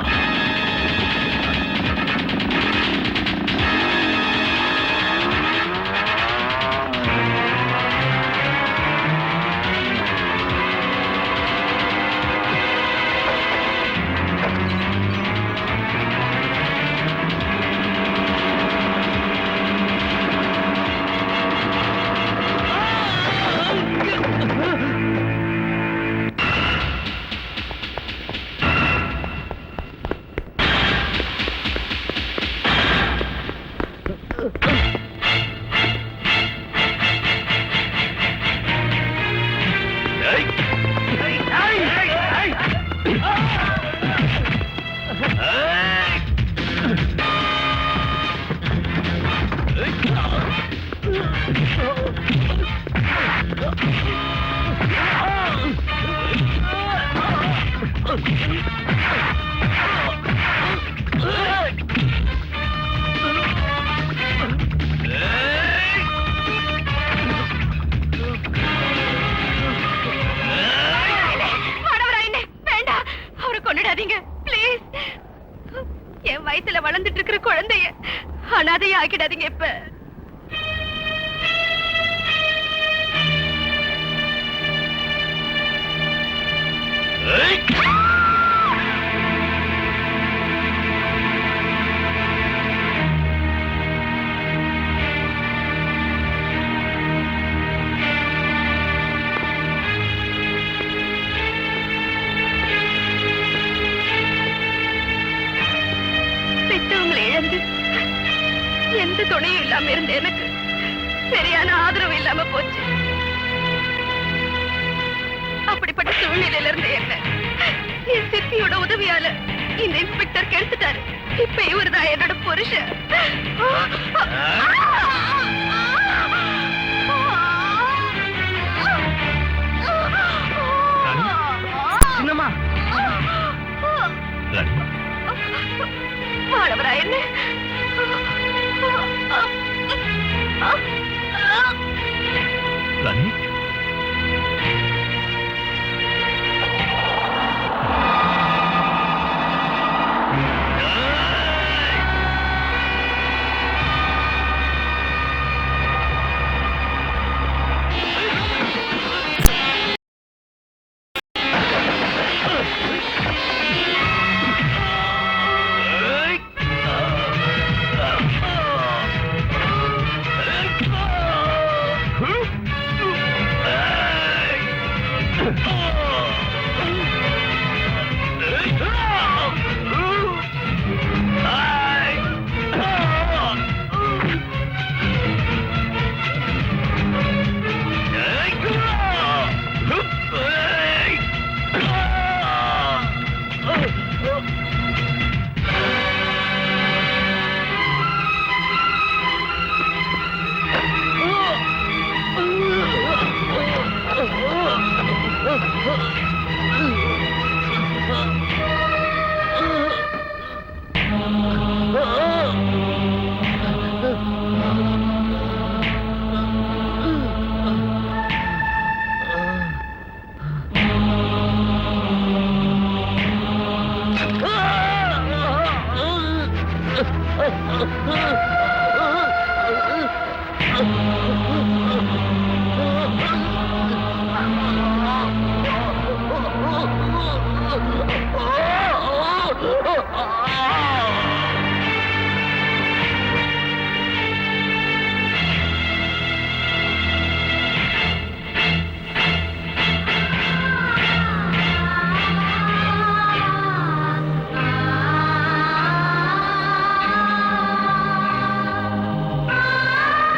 என் வயித்துல வளர்ந்துட்டு இருக்கிற குழந்தைய அனாதைய ஆக்கிடாதீங்க இப்ப. பெற்றவங்களை இழந்து எந்த துணையும் இல்லாம இருந்த எனக்கு சரியான ஆதரவு இல்லாம போச்சு. அப்படிப்பட்ட சூழ்நிலையில இருந்த என்ன என் சித்தியோட உதவியால இந்த இன்ஸ்பெக்டர் கெடுத்துட்டாரு. இப்ப இவருதான் என்னோட புருஷன். சின்னம்மா மாணவரா என்ன ராணி ஐயோ